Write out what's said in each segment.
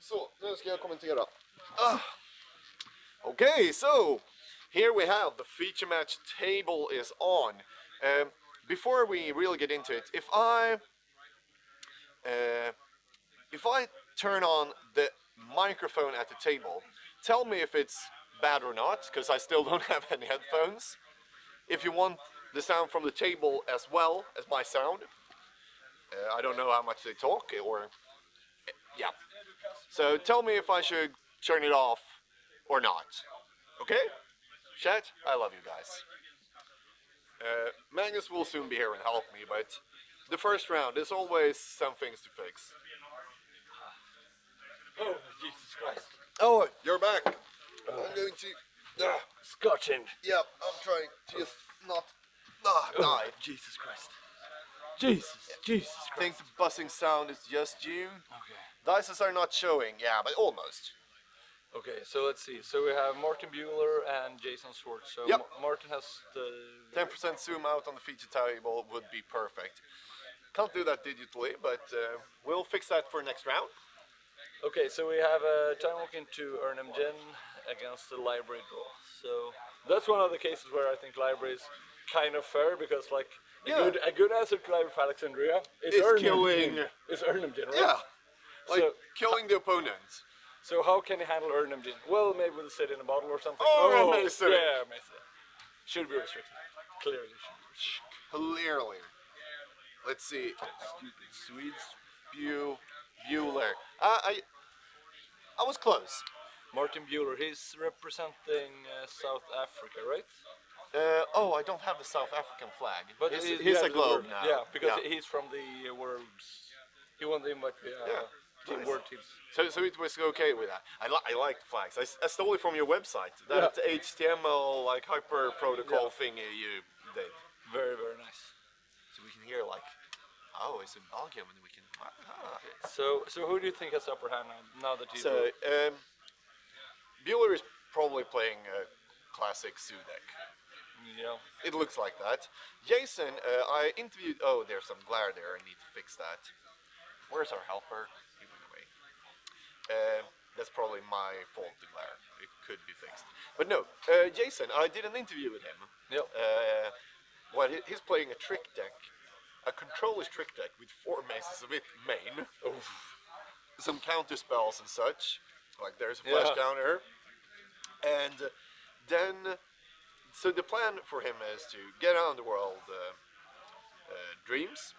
Så, nu ska jag kommentera. Okay, so here we have the feature match table is on. Before we really get into it, if I turn on the microphone at the table, tell me if it's bad or not, because I still don't have any headphones. If you want the sound from the table as well as my sound, I don't know how much they talk, or yeah. So tell me if I should turn it off or not. Okay? Chat, I love you guys. Magnus will soon be here and help me, but the first round, there's always some things to fix. Oh, Jesus Christ. Oh, you're back. I'm going to... Scotch him. Yeah, I'm trying to just not die. Jesus Christ. Jesus Christ. I think the buzzing sound is just you. Okay. Dices are not showing, yeah, but almost. Okay, so let's see. So we have Martin Bueller and Jason Schwartz. So Yep. Martin has the 10% zoom out on the feature table would be perfect. Can't do that digitally, but we'll fix that for next round. Okay, so we have a time walk into Ernham Gen against the library draw. So that's one of the cases where I think library is kind of fair, because like a good answer to library for Alexandria is Ernham Gen, right? Yeah, like So- killing the opponent. So how can he handle Ernham Gen? Well, maybe with a sit in a bottle or something. Oh, amazing. Yeah, amazing. Should be restricted. Clearly should be restricted. Clearly. Let's see. Stupid Swedes. Bueller. I was close. Martin Bueller, he's representing South Africa, right? I don't have the South African flag. But he's a globe now. Yeah, because he's from the world's. He won the invite via team nice. world teams. So it was okay with that. I like the flags. I stole it from your website. That HTML like hyper protocol thingy you did. Very, very nice. So we can hear like, oh, it's in Belgium, and we can. So who do you think has upper hand now that you So Bueller is probably playing a classic Sue deck. Yeah. It looks like that. Jason, I interviewed. Oh, there's some glare there. I need to fix that. Where's our helper? He went away. That's probably my fault, the glare. It could be fixed. But no, Jason, I did an interview with him. Yep. He's playing a trick deck, a controller's trick deck with 4 maces of it main. Some counter spells and such. Like there's a flash counter. And then, so the plan for him is to get on the world dreams.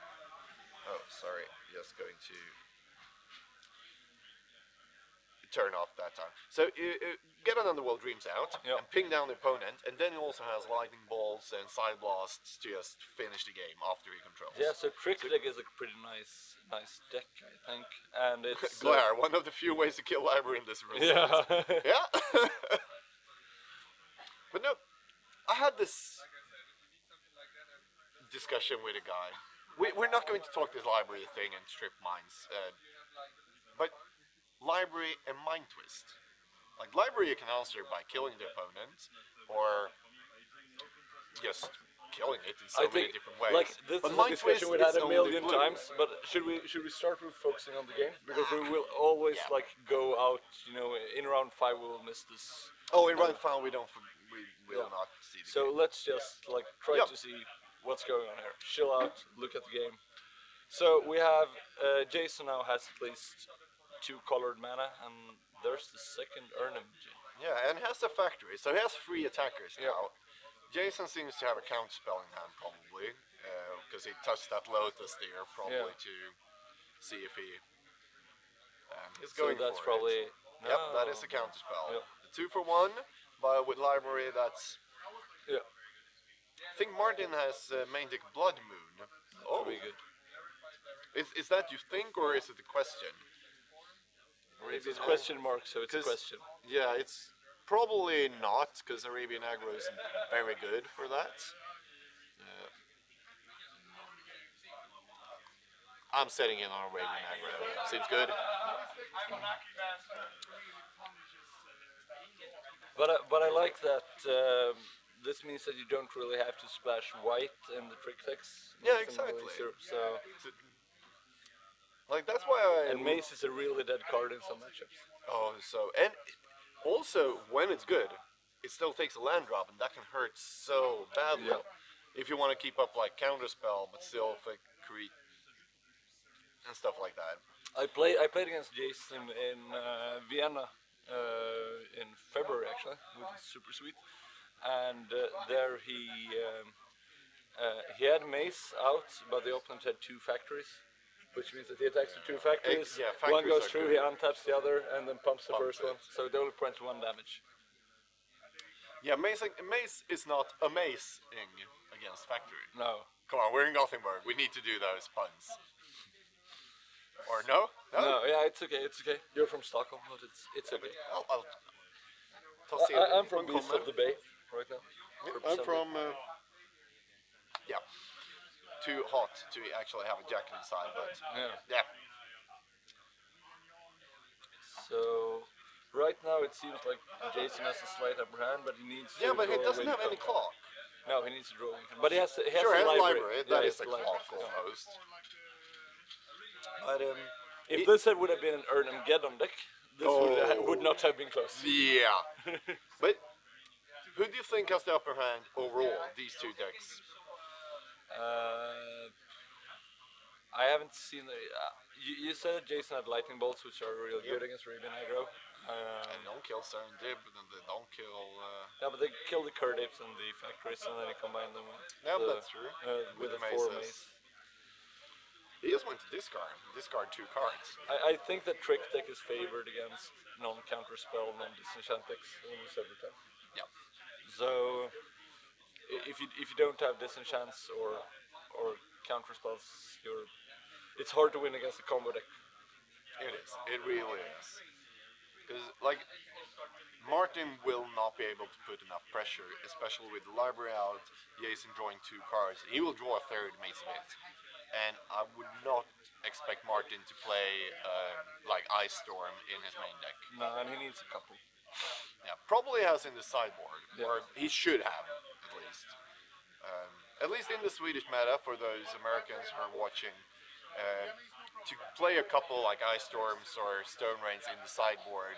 Oh, sorry, just going to turn off that time. So get on the world dreams out and ping down the opponent, and then he also has lightning bolts and side blasts to just finish the game after he controls. Yeah, so trick deck is a pretty nice deck, I think, and it's glare, one of the few ways to kill library in this room. Yeah. Yeah. But no, I had this discussion with a guy. We're not going to talk this library thing and strip mines, but library and mind twist. Like library you can answer by killing the opponent, or just killing it in so many different ways. Like this but is a discussion we've had a million blue. times. But should we start with focusing on the game, because we will always like go out. You know, in round 5 we will miss this. Oh, in round 5 we will not see the So game. let's just like try to see what's going on here. Chill out, look at the game. So we have Jason now has at least 2 colored mana, and there's the second Ernham Gen. Yeah, and has a factory, so he has 3 attackers now. Jason seems to have a counter spell in hand, probably, because he touched that Lotus there, probably to see if he is going so that's for probably it. Yep, that is a counter spell. Yep. The 2 for 1, but with library, that's. I think Martin has main deck Blood Moon. Oh, very good. Is that you think, or is it a question? It's question mark, so it's a question. Yeah, it's probably not, because Arabian Aggro isn't very good for that. I'm setting in on Arabian Aggro. Seems good. But I like that this means that you don't really have to splash white in the trick decks. Yeah, exactly. So Like that's why I. And Mace is a really dead card in some matchups. Oh, so and also when it's good, it still takes a land drop, and that can hurt so badly. Yeah. If you want to keep up like counterspell, but still create and stuff like that. I played against Jason in Vienna in February actually, which is super sweet. And there he had Mace out, but the opponent had 2 factories, which means that he attacks the 2 factories. Yeah, one factories goes are through, good. he untaps the other, and then pumps the Pumps first one. it. So it only prevents 1 damage. Yeah, mace is not amazing against factory. No. Come on, we're in Gothenburg. We need to do those puns. Or no? No, yeah, it's okay, it's okay. You're from Stockholm, but it's okay. I'll toss you I'm from one east of comment. the bay right now. I'm from. Yeah. Too hot to actually have a jacket inside, but Yeah. yeah. So right now it seems like Jason has a slight upper hand, but he needs to Yeah, but he draw a doesn't have win any con. clock. No, he needs to draw a win con. But he has Sure, a has library. That Yeah, is he the has clock library. almost. But if this would have been an Geddon deck, this would not have been close. Yeah. But who do you think has the upper hand overall? These 2 decks. I haven't seen the. You said that Jason had lightning bolts, which are real good against Raven aggro. And don't kill Serendib, and they don't kill. Yeah, but they kill the Curdips and the factories, and then you combine them with, Yeah, that's true. with With the the 4 maces. mace. He just went to discard 2 cards. I think that Trick deck is favored against non-counter spell, non-disenchant decks almost every time. Yeah. So if you don't have disenchants or counter spells, it's hard to win against a combo deck. It is. It really is. Because, like, Martin will not be able to put enough pressure, especially with the library out, Jason drawing 2 cards. He will draw a third Mace of it. And I would not expect Martin to play, like, Ice Storm in his main deck. No, and he needs a couple. Yeah, probably has in the sideboard, Yeah. or he should have, at least. At least in the Swedish meta, for those Americans who are watching, to play a couple like Ice Storms or Stone Rains in the sideboard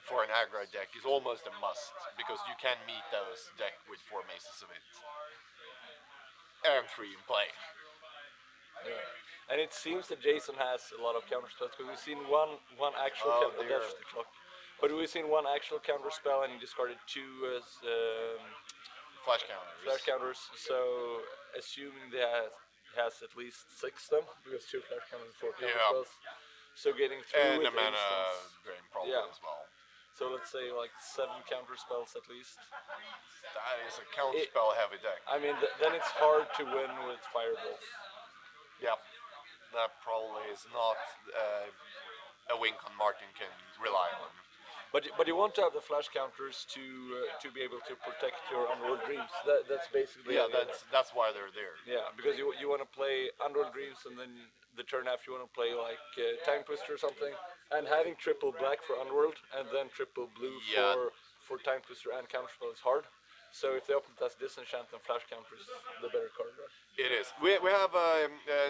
for an aggro deck is almost a must, because you can meet those deck with 4 Maces of it. And 3 in play. Yeah. And it seems that Jason has a lot of counter spells, because we've seen one actual counter. dear. That's the clock. But we've seen one actual counter spell, and he discarded 2 as Flash counters. flash counters. So assuming that he has at least 6 of them, because 2 flash counters and 4 counter Yeah. spells. So getting through And a with mana instance. drain probably Yeah. as well. So let's say like 7 counter spells at least. That is a counterspell heavy deck. I mean, then it's hard to win with fireballs. Yep. That probably is not a win con Martin can rely on. But you want to have the flash counters to be able to protect your Underworld Dreams. That's basically Yeah, the- that's why they're there. yeah, because you want to play Underworld Dreams, and then the turn after you want to play like Time Twister or something, and having triple black for Underworld and then triple blue Yeah. for Time Twister and Counterspell is hard. So if the opponent has disenchant and flash counters, the better card. Right? It is. We have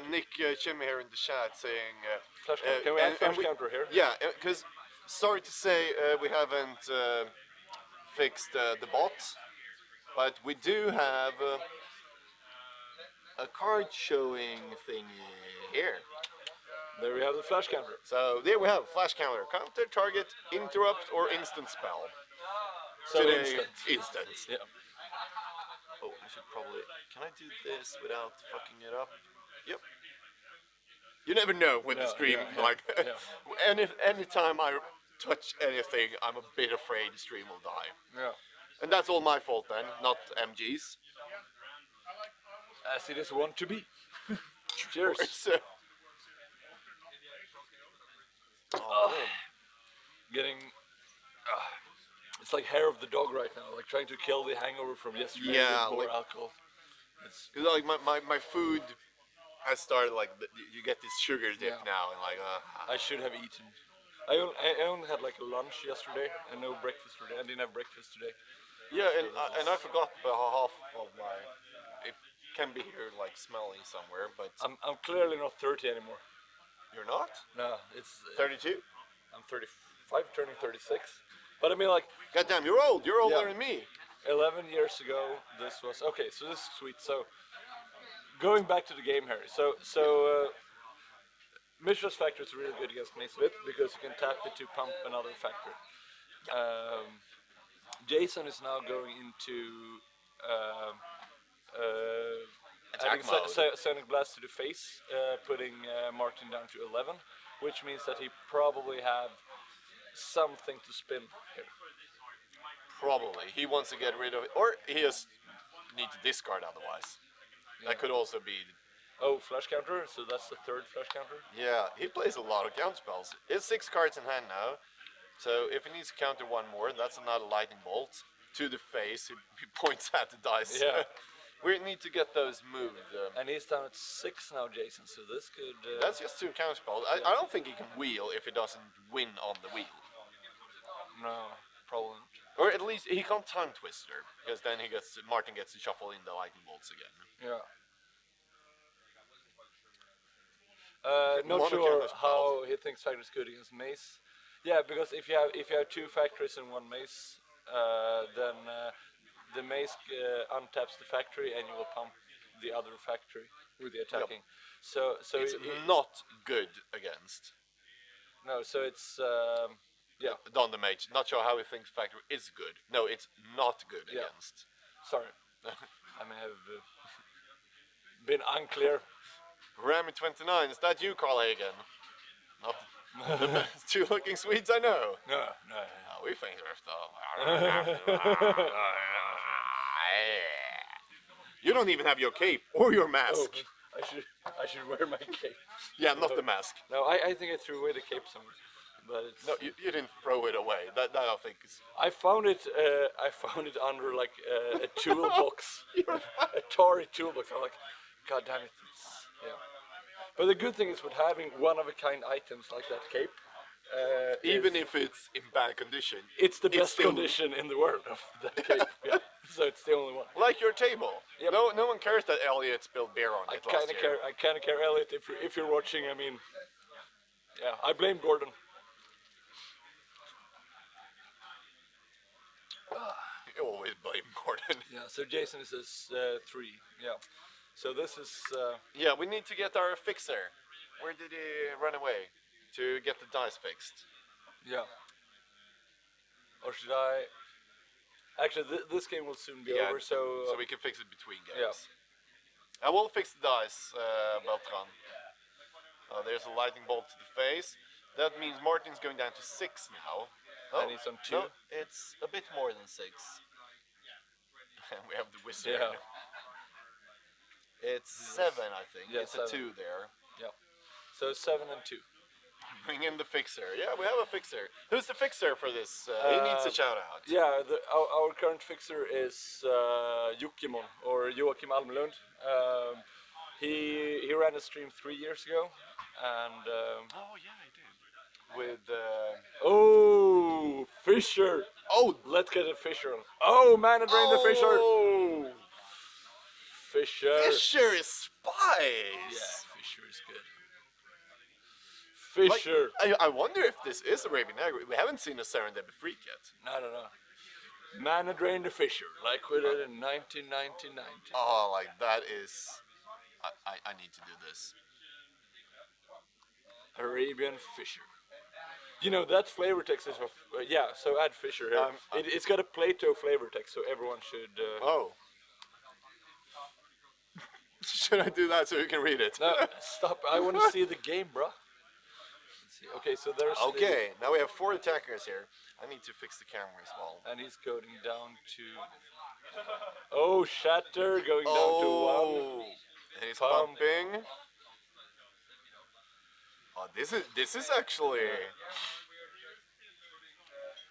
Nick Chimmy here in the chat saying. Flash counter. Can we add flash counter here? Yeah, because sorry to say we haven't fixed the bot, but we do have a card showing thing here. There we have the flash counter. So there we have flash counter, counter, target, interrupt, or instant spell. So Today, instant. Yeah. Oh, I should probably. Can I do this without fucking it up? Yep. You never know with the Yeah, stream. yeah, Like, yeah. anytime I touch anything, I'm a bit afraid the stream will die. Yeah. And that's all my fault then, not MG's. As it is want to be. Cheers. So, Getting. It's like hair of the dog right now, like trying to kill the hangover from yesterday Yeah, with more like- alcohol. It's, cause like my food has started like you get this sugar dip Yeah. now and like I should have eaten. I only had like a lunch yesterday and no breakfast today. I didn't have breakfast today. yeah, and I forgot about half of my. It can be here like smelling somewhere, but I'm clearly not 30 anymore. You're not? No, it's 32? I'm 35, turning 36. But I mean, like, Goddamn, you're old. You're older Yeah. than me. 11 years ago, this was okay. So this is sweet. So going back to the game here. Mishra's factor is really good against Mace Wit because you can tap it to pump another factor. Um, Jason is now going into um Attack adding mode. Sonic Blast to the face, putting Martin down to 11, which means that he probably have something to spin here. Probably. He wants to get rid of it. Or he just need to discard otherwise. That could also be. Oh, flash counter, so that's the third flash counter. Yeah, he plays a lot of counter spells. He has 6 cards in hand now. So if he needs to counter one more, that's another lightning bolt to the face. He points at the dice. Yeah. We need to get those moved. And he's down at 6 now, Jason, so this could... That's just 2 counter spells. I don't think he can wheel if he doesn't win on the wheel. No, probably not. Or at least he can't time twister, because then Martin gets to shuffle in the lightning bolts again. Yeah. Not Mono sure counter how he thinks factories good against Mace. Yeah, because if you have 2 factories in one Mace, then the Mace untaps the factory and you will pump the other factory with the attacking. So It's not good against. no, so it's yeah. Don the Mage. Not sure how he thinks factory is good. No, it's not good Yeah. against. Sorry, I may have been unclear. Rami 29, is that you, Carl Hagen? Not the best 2 looking Swedes I know. No. Oh, we think we're stuff. You don't even have your cape or your mask. Oh, I should wear my cape. Yeah, not the mask. No, I think I threw away the cape somewhere, but it's. No, you didn't throw it away. That I think is. I found it under like a toolbox, a Atari toolbox. I'm like, God damn it! Yeah. But the good thing is with having one-of-a-kind items like that cape, Even if it's in bad condition, it's the best still- condition in the world of that cape. Yeah. So it's the only one. like your table. Yep. No one cares that Elliot spilled beer on I it kind last of year. care. I kind of care, Elliot. If you're watching, I mean, yeah, I blame Gordon. You always blame Gordon. Yeah. So Jason is 3. Yeah. So this is. Yeah, we need to get our fixer. Where did he run away? To get the dice fixed. Yeah. Or should I? Actually, this game will soon be Yeah, over, so. So we can fix it between games. Yeah. I will fix the dice, Beltran. There's a lightning bolt to the face. That means Martin's going down to 6 now. And he's on 2. No, it's a bit more than 6. And we have the wizard. Yeah. It's 7, I think. Yeah, it's 7. a 2 there. Yeah. So 7 and 2. Bring in the fixer. Yeah, we have a fixer. Who's the fixer for this? He needs a shout out. Yeah, our current fixer is Jukimon, or Joachim Almlund. He ran a stream 3 years ago, and Oh yeah, I did. With oh, Fisher! oh Let's get a Fisher. Oh, man, it rained the Fisher. oh, Fisher. Fisher is spice. Yeah, Fisher is good. Fisher. Like, I wonder if this is a Raven Negri. We haven't seen a Serendipity Freak yet. No. Man had drained the Fisher, like we did in 1999. Oh, like that is. I need to do this. Arabian Fisher. You know, that flavor text is. Yeah, so add Fisher here. It's got a Plato flavor text, so everyone should. Oh. Should I do that so you can read it? No, stop. I want to see the game, bro. Let's see. Okay, so there's. Okay, now we have 4 attackers here. I need to fix the camera as well. And he's going down to. Oh, Shatter going down to 1. And he's Pump. pumping. Oh, this is actually.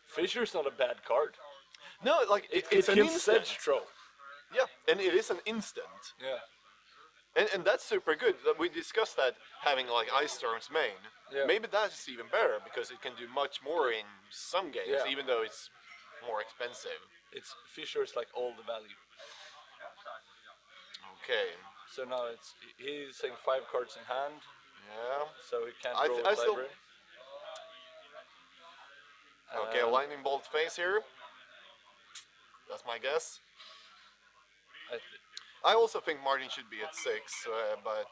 Fisher's not a bad card. No, like It it's an can instant. sedge troll. Yeah, and it is an instant. Yeah. And that's super good. We discussed that having like Ice Storm's main. Yeah. Maybe that's even better because it can do much more in some games, Yeah. even though it's more expensive. It's Fisher's like all the value. Okay. So now he's saying 5 cards in hand. Yeah. so he can't I, roll th- with I still. library. Okay, a Um, lightning bolt phase here. That's my guess. I th- I also think Martin should be at 6, but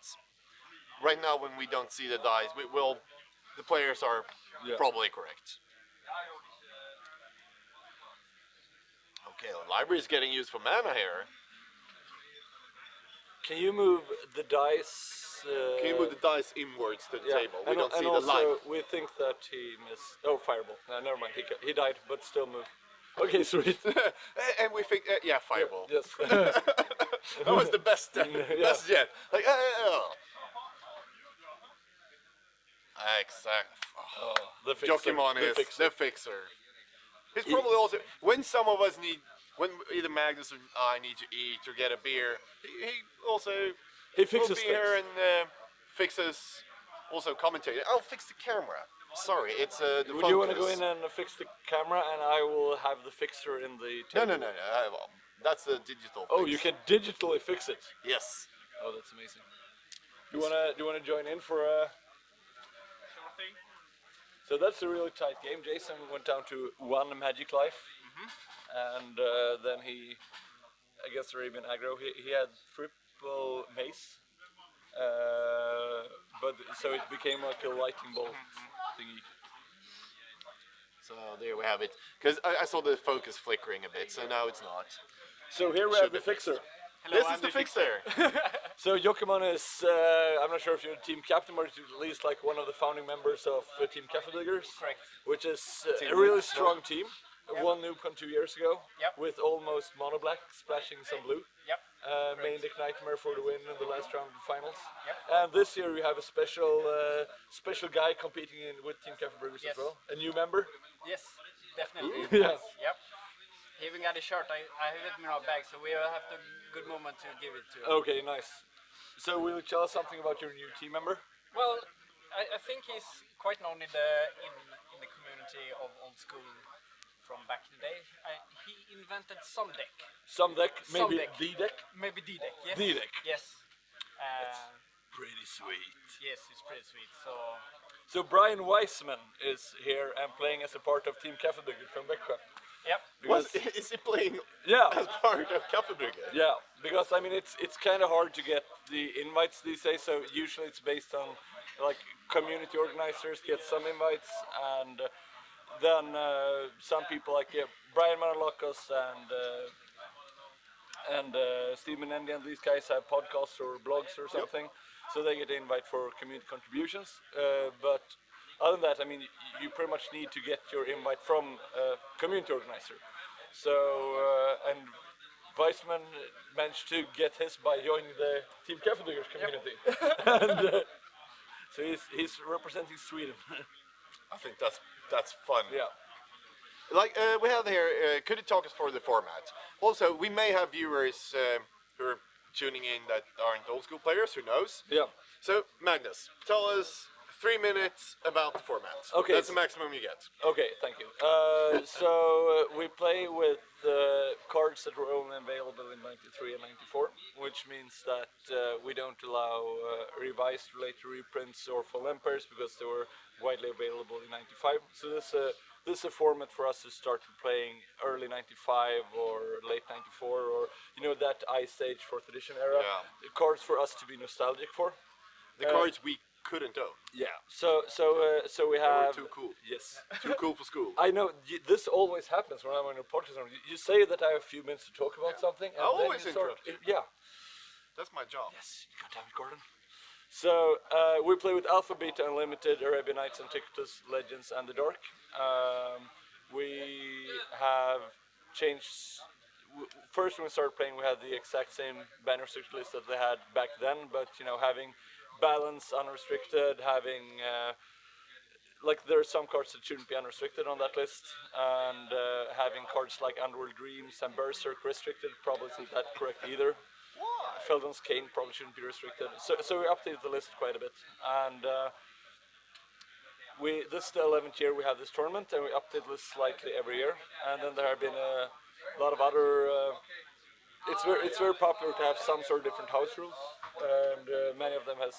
right now when we don't see the dice, we will. The players are yeah. probably correct. Okay, the library is getting used for mana here. Can you move the dice? Can you move the dice inwards to the Yeah, table? We don't see and the also live. we think that he missed. Oh, fireball. Never mind. He died, but still moved. Okay, sweet. And we think, yeah, fireball. Yes. That was the best, Yeah. best yet. Like, exact. Oh, the fixer. Jokimon the is fixer. the fixer. He's probably also when some of us need, when either Magnus or I need to eat or get a beer, he also He will fixes be things. here and fixes, also commentating. I'll fix the camera. Sorry, it's the Would you want to focus. go in and fix the camera, and I will have the fixer in the No, table? no, no, no. That's the digital. Oh, fix. you can digitally fix it. Yes. Oh, that's amazing. Do you wanna join in for a? Sure thing. So that's a really tight game. Jason went down to 1 magic life, and then he, against Arabian aggro, he had triple mace, but so it became like a lightning bolt thingy. So there we have it. Because I saw the focus flickering a bit, so now it's not. So here we Should have the be fixed. fixer. Hello, This I'm is the the fixer. So Jokimon is, I'm not sure if you're team captain, but at least like one of the founding members of Team Kaffedigers. Correct. Which is Team a really Woods, strong team. Won NewCon 2 years ago Yep. with almost mono black splashing some blue. Yep. Main deck Nightmare for the win in the last round of the finals. Yep. And this year we have a special guy competing with Team Kaffedigers Yes. as well. A new member. Yes, definitely. Yes. Yep. He even got a shirt. I have it in our bag, so we will have the good moment to give it to him. Okay, nice. So will you tell us something about your new team member? Well, I think he's quite known in the community of old school from back in the day. He invented some deck, Some deck, Some maybe deck. the deck. maybe D deck. Yes. D deck. Yes. Pretty sweet. Yes, it's pretty sweet. So So Brian Weissman is here and playing as a part of Team Kaffedigers from Växjö. yep. What Because is he playing yeah, as part of Kaffebrygge? yeah, because I mean it's kind of hard to get the invites these days. So usually it's based on like community organizers get some invites, and then some people like Brian Manalakos and Steve Menendy and these guys have podcasts or blogs or something, so they get the invite for community contributions. But other than that, I mean, you pretty much need to get your invite from a community organizer. So, and Weissman managed to get his by joining the Team Kaffedigers community. And, so he's representing Sweden. I think that's fun. Yeah. Like we have here, could you talk us through the format? Also, we may have viewers who are tuning in that aren't old school players. Who knows? Yeah. So Magnus, tell us 3 minutes about the format. Okay. That's the maximum you get. Okay, thank you. So we play with cards that were only available in '93 and '94, which means that we don't allow revised, related reprints or full empires because they were widely available in '95. So this is a format for us to start playing early '95 or late '94 or that Ice Age 4th edition era. Yeah. Cards for us to be nostalgic for. The cards we couldn't own. Yeah. So we They were have too cool. Yes. Too cool for school. I know this always happens when I'm on a podcast. You say that I have a few minutes to talk about something, and I then always you start. interrupt you. Yeah. That's my job. Yes. Goddamn it, Gordon. So we play with Alpha, Beta, Unlimited, Arabian Nights, Antiquities, Legends, and the Dark. We have changed. First, when we started playing, we had the exact same banner restricted list that they had back then, but having balance unrestricted, having like there are some cards that shouldn't be unrestricted on that list, and having cards like Underworld Dreams and Berserk restricted probably isn't that correct either. Why? Feldon's Cane probably shouldn't be restricted. So we updated the list quite a bit, and this is the 11th year we have this tournament, and we update the list slightly every year. And then there have been a lot of other. It's very popular to have some sort of different house rules, and many of them has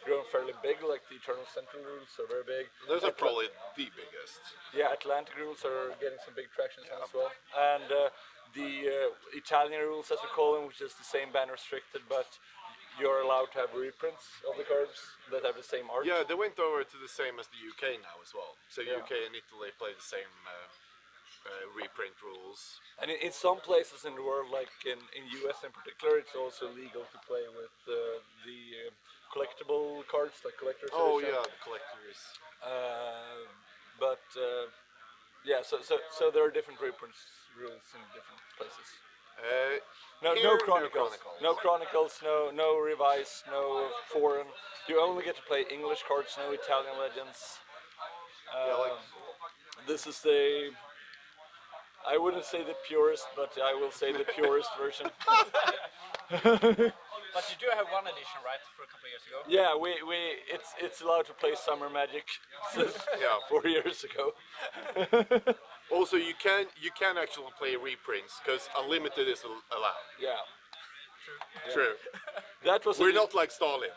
grown fairly big, like the Eternal Central rules are very big. Those are probably the biggest. Yeah, Atlantic rules are getting some big traction as well. And the Italian rules, as we call them, which is the same ban restricted, but you're allowed to have reprints of the cards that have the same art. Yeah, they went over to the same as the UK now as well. So Yeah. UK and Italy play the same reprint rules. And in some places in the world, like in US in particular, it's also legal to play with the collectible cards, like collector's Oh edition. yeah, the collectors. But yeah, so there are different reprints rules in different places. No, Here, no chronicles, no revise, no foreign. You only get to play English cards, no Italian legends. This is the, I wouldn't say the purest, but I will say the purest version. But you do have one edition, right, for a couple of years ago? Yeah, it's allowed to play Summer Magic since Yeah. 4 years ago. Also, you can actually play reprints because unlimited is allowed. Yeah, True. that was We're not like Stalin.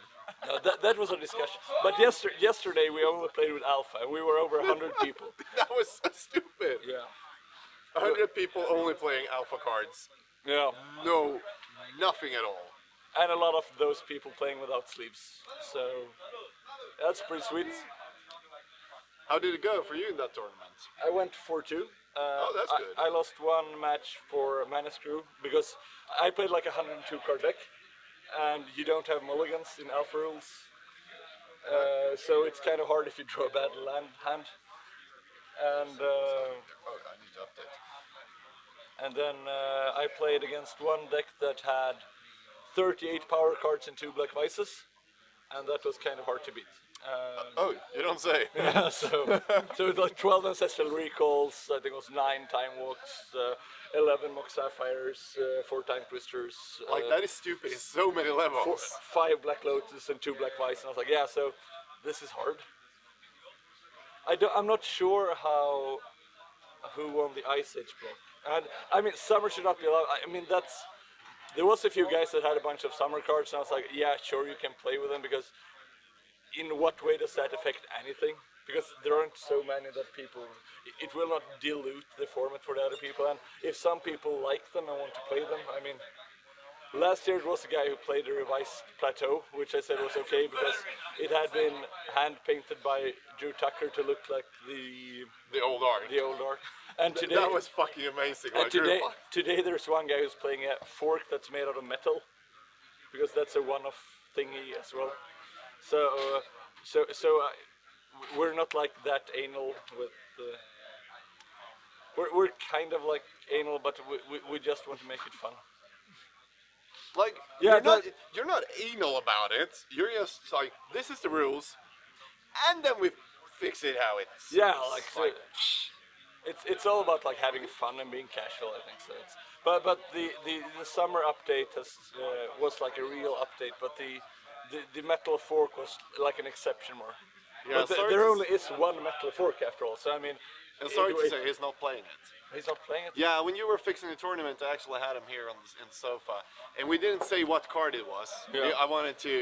no, that was a discussion. But yesterday we only played with Alpha, and we were over 100 people. That was so stupid. Yeah, 100 people only playing alpha cards. yeah, No, nothing at all. and a lot of those people playing without sleeves. So that's pretty sweet. How did it go for you in that tournament? I went 4-2. That's good. I lost one match for Mana Screw because I played like a 102 card deck, and you don't have mulligans in Alpha rules. So it's kind of hard if you draw a bad hand. And Oh, I need to update. and then I played against one deck that had 38 power cards and 2 black vices, and that was kind of hard to beat. Oh, you don't say. Yeah, so it was like 12 ancestral recalls. I think it was 9 time walks, 11 mock sapphires, 4 time twisters. Like that is stupid in so many levels. 5 black lotus and 2 black vice, and I was like, yeah, so this is hard. I'm not sure who won the Ice Age block, and I mean summer should not be allowed. I mean there was a few guys that had a bunch of summer cards, and I was like, yeah, sure, you can play with them because. In what way does that affect anything? Because there aren't so many that people. It will not dilute the format for the other people. And if some people like them and want to play them, I mean, last year it was a guy who played the revised Plateau, which I said was okay because it had been hand painted by Drew Tucker to look like The old art. the old art. And today, That was fucking amazing. and Like, today there's one guy who's playing a fork that's made out of metal, because that's a one-off thingy as well. So we're not like that anal with. We're kind of like anal, but we just want to make it fun. Like, Yeah, you're not anal about it. You're just like, this is the rules, and then we fix it how it's. Yeah, like so it's all about like having fun and being casual. I think so. But the summer update was like a real update, but the metal fork was like an exception more. Yeah, But sorry there to only is one metal fork after all. So I mean, And sorry to say, he's not playing it. he's not playing it. Yeah, when you were fixing the tournament, I actually had him here on in the sofa, and we didn't say what card it was. Yeah. I wanted to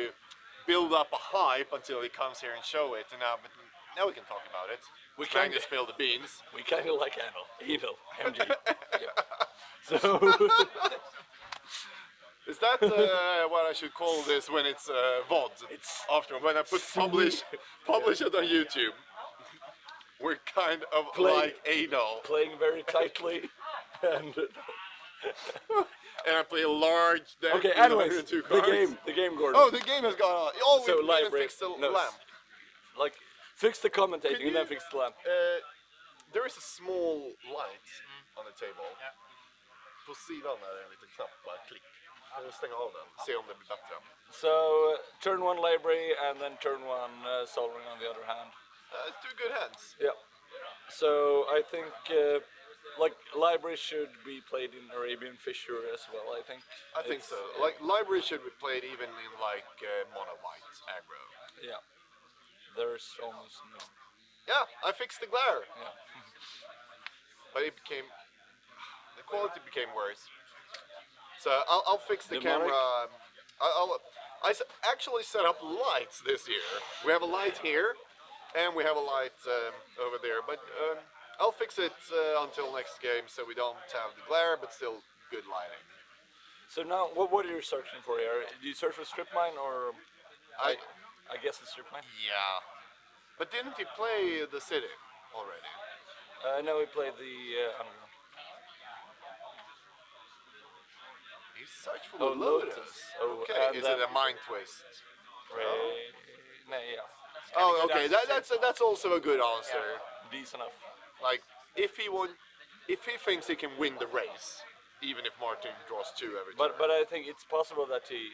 build up a hype until he comes here and show it, and now we can talk about it. We Trying can to spill the beans. We kind of like anal, MG. Yeah. So Is that what I should call this when it's VOD? It's after when I put publish it on YouTube. We're kind of Play- like anal, playing very tightly, and and I play a large deck. okay. with Anyways, 102 the cards. game, Gordon. Oh, the game has gone on. Oh, So we didn't library- fix the no, lamp. Like fix the commentating Could and then you- fix the lamp. There is a small light on the table. Ja. På sidan är det en liten knapp, bara klick. Kan du stänga av den? Se om det blir bättre. So turn 1 library and then turn 1 soldering on the other hand. It's 2 good hands. Yeah. So I think like library should be played in Arabian Fissure as well. I think. I think It's- so. Like library should be played even in like mono white aggro. Yeah. There's almost no. Yeah, I fixed the glare, Yeah. but it became the quality became worse. So I'll fix the Demonic? camera. I'll Actually set up lights this year. We have a light here, and we have a light over there. But I'll fix it until next game, so we don't have the glare, but still good lighting. So now, what are you searching for here? Do you search for strip mine or? I guess it's strip mine. Yeah. But didn't he play the city already? No, we played the underground. He searched for Oh, the Lotus. Lotus. Oh, Okay, and is then- it a mind twist? No, yeah, Oh, good okay. answer, That's also a good answer. decent enough. Like if he thinks he can win the race, even if Martin draws two every turn. But I think it's possible that he.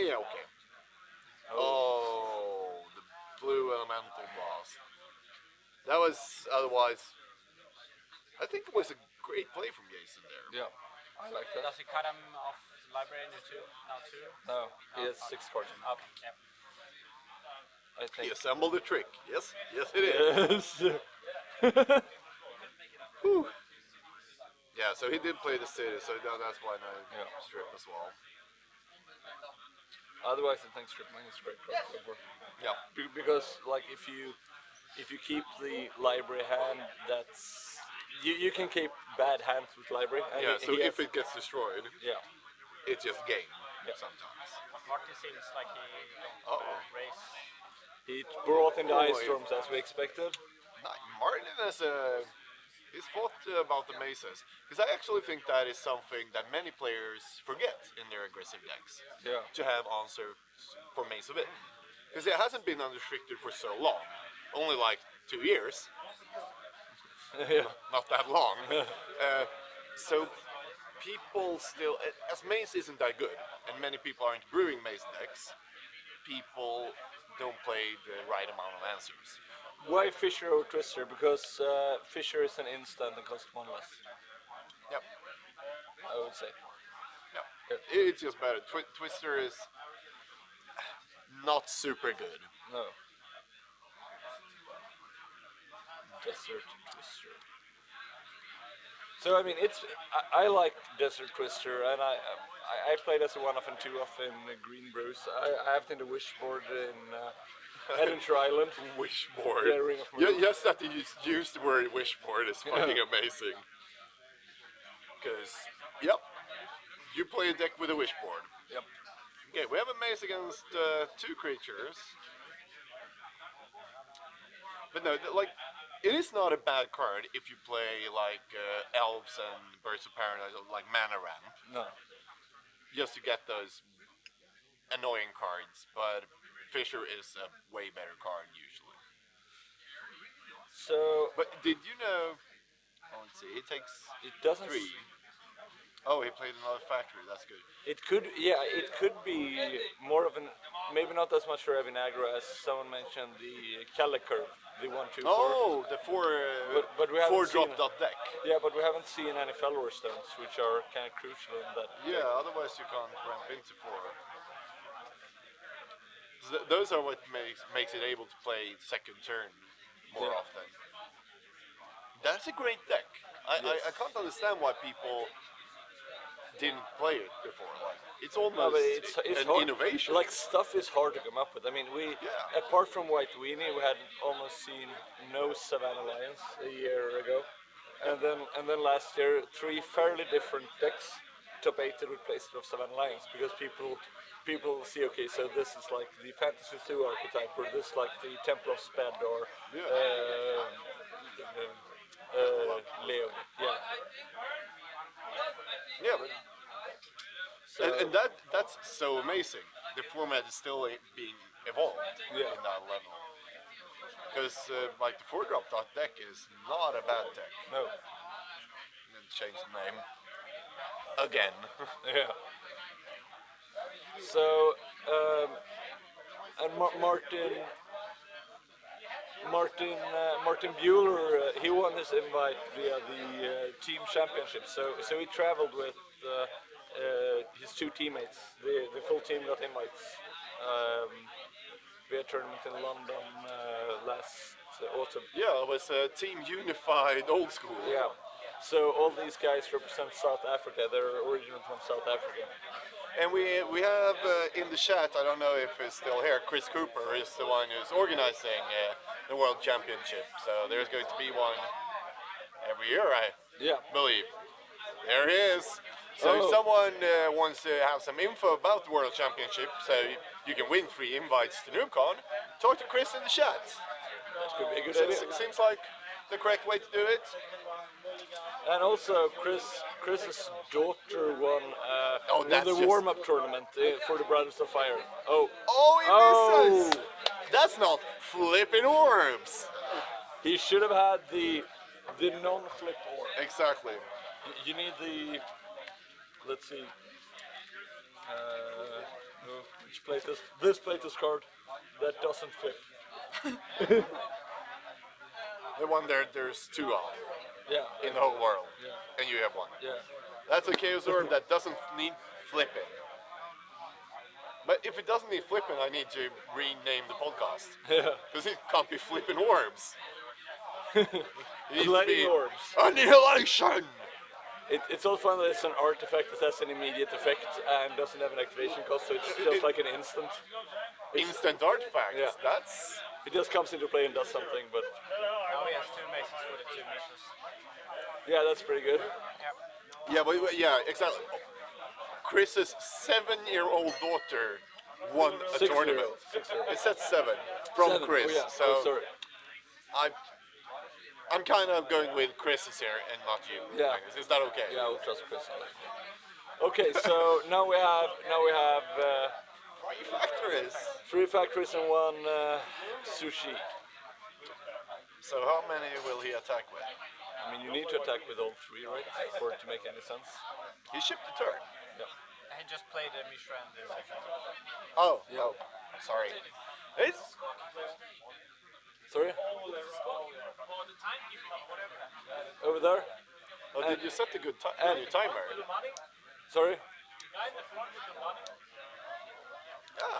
Yeah, okay. Oh, the blue elemental boss. That was otherwise. I think it was a great play from Jason there. Yeah, I like that. Does he cut him off library into two? Now two? No, he has okay. 6 cards. Okay, yeah. I think. He assembled a trick. Yes, yes, it is. Yes. Whew. Yeah, so he did play the city, so that's why I Yeah. strip as well. Otherwise, I think strip mine is great card to go for. Yeah. Because like if you keep the library hand, that's you can keep bad hands with library. And Yeah, so he if has- it gets destroyed, yeah. it's just game Yeah. sometimes. Martin seems like he Uh-oh. race. He brought in the Oh, ice yeah. storms as we expected. Martin has he's thought about the mesas because I actually think that is something that many players forget in their aggressive decks Yeah. to have answers for Mesa Bit because it hasn't been unrestricted for so long, only like 2 years, Yeah. not that long. So people still, as Maze isn't that good, and many people aren't brewing Maze decks, people don't play the right amount of answers. Why Fisher or Twister? Because Fisher is an instant and costs 1 less. Yep. I would say. Yeah. It's just better. Twister is not super good. No. Desert Twister. So I mean, I like Desert Twister, and I played as a 1-off and 2-off in Green Brews. I have it in the Wishboard in Edinburgh Island. Wishboard. Yeah, Ring of Moon. Yes, that you used the word wishboard is fucking amazing. Because, yep, you play a deck with a wishboard. Yep. Okay, we have a maze against 2 creatures. But no, like, it is not a bad card if you play like elves and birds of paradise, or like mana ramp, No. just to get those annoying cards. But Fisher is a way better card usually. So But did you know? Oh, let's see. It takes it doesn't. 3. Oh, he played another factory. That's good. It could, yeah, it could be more of an, maybe not as much for Evan aggro as someone mentioned the Calic curve, the 1-2-4. Oh, the 4 But we haven't 4 seen drop dot deck. Yeah, but we haven't seen any Fellwar stones, which are kind of crucial in that. Yeah, otherwise you can't ramp into 4. Those are what makes it able to play second turn more Yeah. often. That's a great deck. I can't understand why people didn't play it before. Like, it's almost No, but it's an hard. innovation. Like stuff is hard to come up with. I mean, Yeah. apart from White Weenie, we had almost seen no Savannah Lions a year ago, and then last year 3 fairly different decks top 8 replaced of Savannah Lions because people see, okay, so this is like the Fantasy 2 archetype, or this like the Temple of Sped, or Leo. Yeah. Yeah, but So, and that's so amazing. The format is still being evolved Yeah. in that level. Because like the 4 drop dot deck is not a bad deck. no. And then change the name again. Yeah. So, and Martin Bueller, he won his invite via the team championship. So he traveled with his 2 teammates. The full team got invites via tournament in London last autumn. Yeah, it was a team unified old school. Yeah. So all these guys represent South Africa. They're originally from South Africa. And we have in the chat, I don't know if it's still here, Chris Cooper is the one who's organizing the World Championship. So there's going to be one every year, I believe. There he is. So if someone wants to have some info about the World Championship, so you can win 3 invites to NoobCon, talk to Chris in the chat. That could be a good So idea. it seems like the correct way to do it. And also, Chris's daughter won that's the just- warm-up tournament for the Brothers of Fire. Oh, Oh, he misses! That's not flipping orbs! he should have had the non-flip orb. Exactly. You need the. Let's see. Which plate is this plate is card that doesn't flip. The one there's 2 of Yeah. in the whole world, Yeah. and you have 1. Yeah. That's a Chaos Orb that doesn't need flipping. But if it doesn't need flipping, I need to rename the podcast. Yeah. Because it can't be flipping orbs. It needs to Plenty be orbs. Annihilation! It's also fun that it's an artifact that has an immediate effect and doesn't have an activation cost, so it's just like an instant. Instant artifacts. Yeah. That's... It just comes into play and does something, but Now he has 2 maces for the 2 missions. yeah, that's pretty good. Yeah, yeah, exactly. Chris's 7-year-old daughter won a 6-year-old. tournament. 6-year-old. It said 7 from 7. Chris. Oh, yeah. So Oh, sorry. I'm kind of going with Chris's here and not you. Yeah. Magnus. Is that okay? Yeah, I will trust Chris. Okay, so now we have 3 factories. 3 factories and 1 sushi. So how many will he attack with? I mean, you need to attack with all 3, right, for it to make any sense. He shipped the turn. He just played a Mishran this season. Oh, Yeah. oh, sorry. It's Sorry? Over there? oh, did you set the good new timer? Sorry?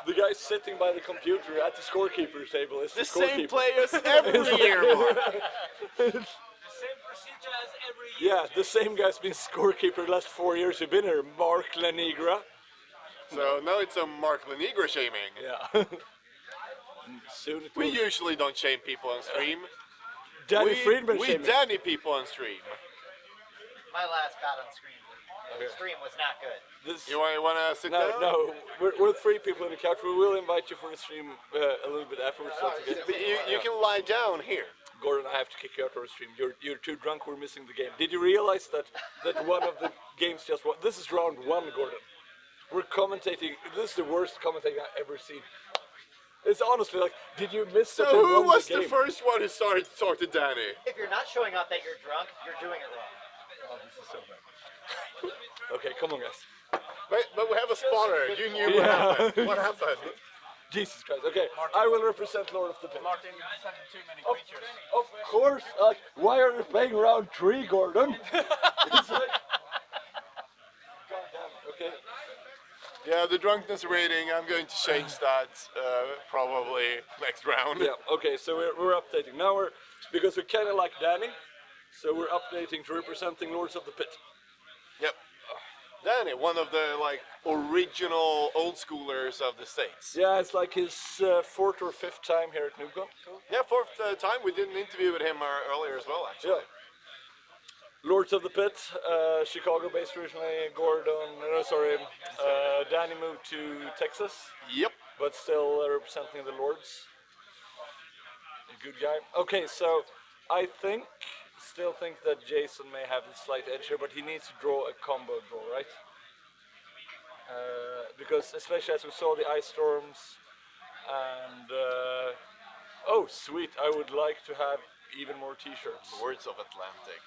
The guy sitting by the computer at the scorekeeper's table is the The same scorekeeper. players every year, Mark. Same procedure as every year. Yeah, the same guy's been scorekeeper the last 4 years. You've been here, Mark Lenigra. So now it's a Mark Lenigra shaming. Yeah. Soon it We will. usually don't shame people on stream. Danny Friedman we shaming. Danny people on stream. My last got on screen. The stream was not good. This, You want to sit down? no, we're 3 people in the couch. We will invite you for the stream a little bit afterwards. That's okay. But you can lie down here. Gordon, I have to kick you out of the stream. You're too drunk. We're missing the game. Did you realize that one of the games just won? This is round 1, Gordon. We're commentating. This is the worst commentating I've ever seen. It's honestly like, did you miss So that they who won was the the game? first one who started to talk to Danny? If you're not showing up that you're drunk, you're doing it wrong. Oh, this is so bad. Okay, come on, guys. But we have a spotter. You knew what Yeah. happened. What happened? Jesus Christ. Okay, I will represent Lord of the Pit. Martin sent too many creatures. Of course. Why are you playing round 3, Gordon? It's like... God damn. Okay. Yeah, the drunkenness rating, I'm going to change that probably next round. Yeah. Okay. So we're updating now. Because we kind of like Danny, so we're updating to representing Lords of the Pit. Yep. Danny, one of the original old schoolers of the States. Yeah, it's like his 4th or 5th time here at NoobCon. Yeah, 4th time. We did an interview with him earlier as well, actually. Yeah. Lords of the Pit, Chicago-based originally. Danny moved to Texas, Yep. but still representing the Lords. A good guy. Okay, so I still think that Jason may have a slight edge here, but he needs to draw a combo draw, right? Because especially as we saw the ice storms, and oh sweet, I would like to have even more T-shirts. Lords of Atlantic.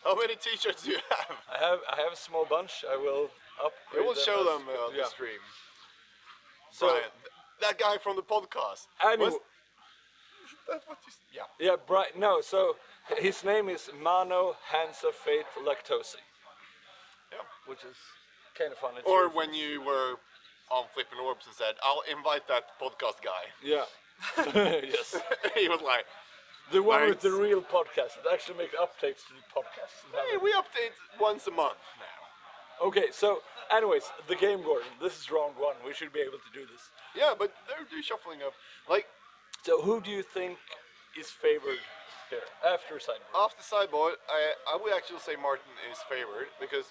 How many T-shirts do you have? I have a small bunch. I will upgrade. We will show as- them on yeah. the stream. So Brian, that guy from the podcast. anyway, Was that what you? Yeah. yeah, Brian. No, so his name is Mano Hands of Fate Lactose, Yeah. which is kind of fun. It's Or really when you were on Flipping Orbs and said, "I'll invite that podcast guy." yeah, yes, He was like, the one with the Thanks. real podcast that actually makes updates to the podcast. "Hey, we update once a month now." Okay, so anyways, the game, Gordon. This is round one. We should be able to do this. Yeah, but they're shuffling up. Like, So who do you think is favored here after sideboard? off the sideboard, I would actually say Martin is favored because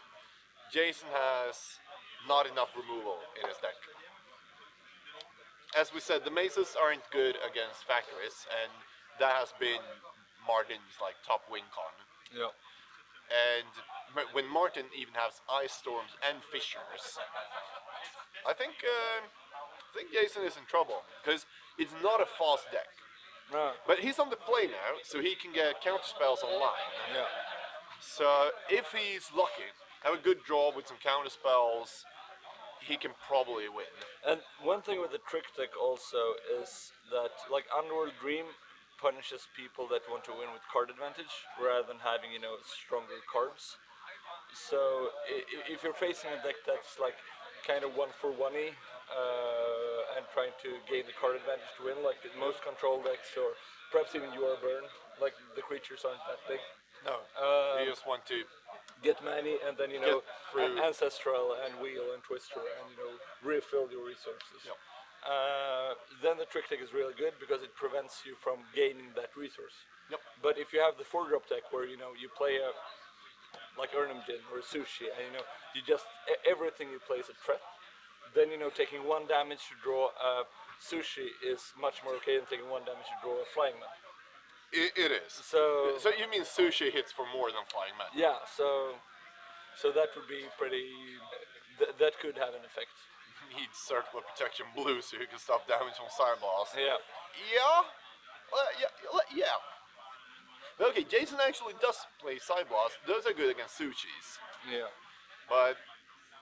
Jason has not enough removal in his deck. As we said, the Mesas aren't good against factories, and that has been Martin's like top win con. Yeah. And when Martin even has ice storms and fissures, I think Jason is in trouble because it's not a fast deck. No. But he's on the play now, so he can get counter spells online. Yeah. So if he's lucky, have a good draw with some counter spells, he can probably win. And one thing with the trick deck also is that like Underworld Dream punishes people that want to win with card advantage rather than having stronger cards. So if you're facing a deck that's like kind of 1-for-1-y and trying to gain the card advantage to win, like most control decks or perhaps even You Are Burn, like the creatures aren't that big. No, you just want to Get many and then Get through. Ancestral and Wheel and Twister and refill your resources. Yep. Then the trick deck is really good because it prevents you from gaining that resource. Yep. But if you have the 4-drop deck where you play a like Urnimjin or Sushi and you just everything you play is a threat, then taking 1 damage to draw a Sushi is much more okay than taking 1 damage to draw a Flying Man. It is. So you mean Sushi hits for more than Flying Man? yeah, so that would be pretty. That could have an effect. Need Circle of Protection Blue so you can stop damage from Side Blast. Yeah. Yeah? Yeah. Okay, Jason actually does play Side Blast. Those are good against Sushis. Yeah. But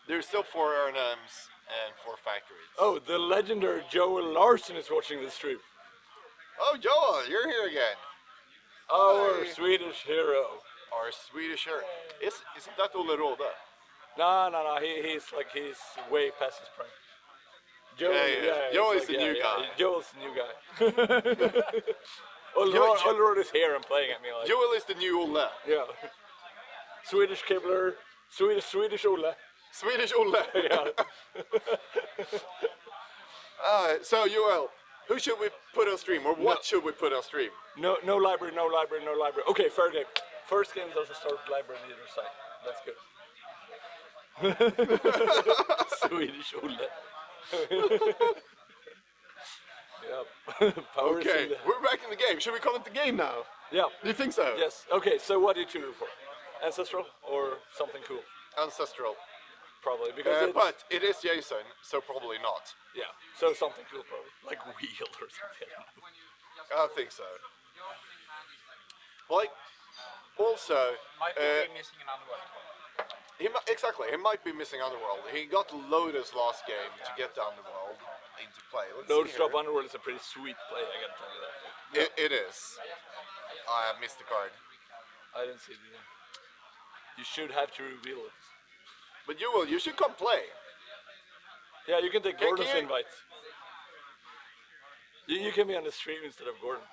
there's still 4 Urnums and 4 Factories. Oh, the legendary Joel Larson is watching the stream. Oh, Joel, you're here again. Our Hi. Swedish hero. Our Swedish hero. Isn't that Olle Råde? No. He's way past his prime. Joel, Yeah. Joel is the new guy. Joel's the new guy. Olle Råde is here and playing at me like. Joel is the new Olle. Yeah. Swedish Kibler. Swedish Olle. Swedish Olle. Yeah. So, Joel, who should we put on stream, or what should we put on stream? No library. Okay, fair game. First game doesn't start with library on either side. That's good. Swedish Olle. Yep. Powers Okay, in the- we're back in the game. Should we call it the game now? Yeah. Do you think so? Yes. Okay. So what do you tune for? Ancestral or something cool? Ancestral. Probably because But it is Jason, so probably not. yeah. So something cool probably like Wheel or something. I don't know. I think so. Like, also, Might be missing an underworld. He might be missing Underworld. He got Lotus last game to get the Underworld into play. Let's Lotus see Drop here. Underworld is a pretty sweet play. I gotta tell you that. It is. I missed the card. I didn't see it. You should have to reveal it. But you should come play. Yeah, you can take Can Gordon's you- invite. You can be on the stream instead of Gordon.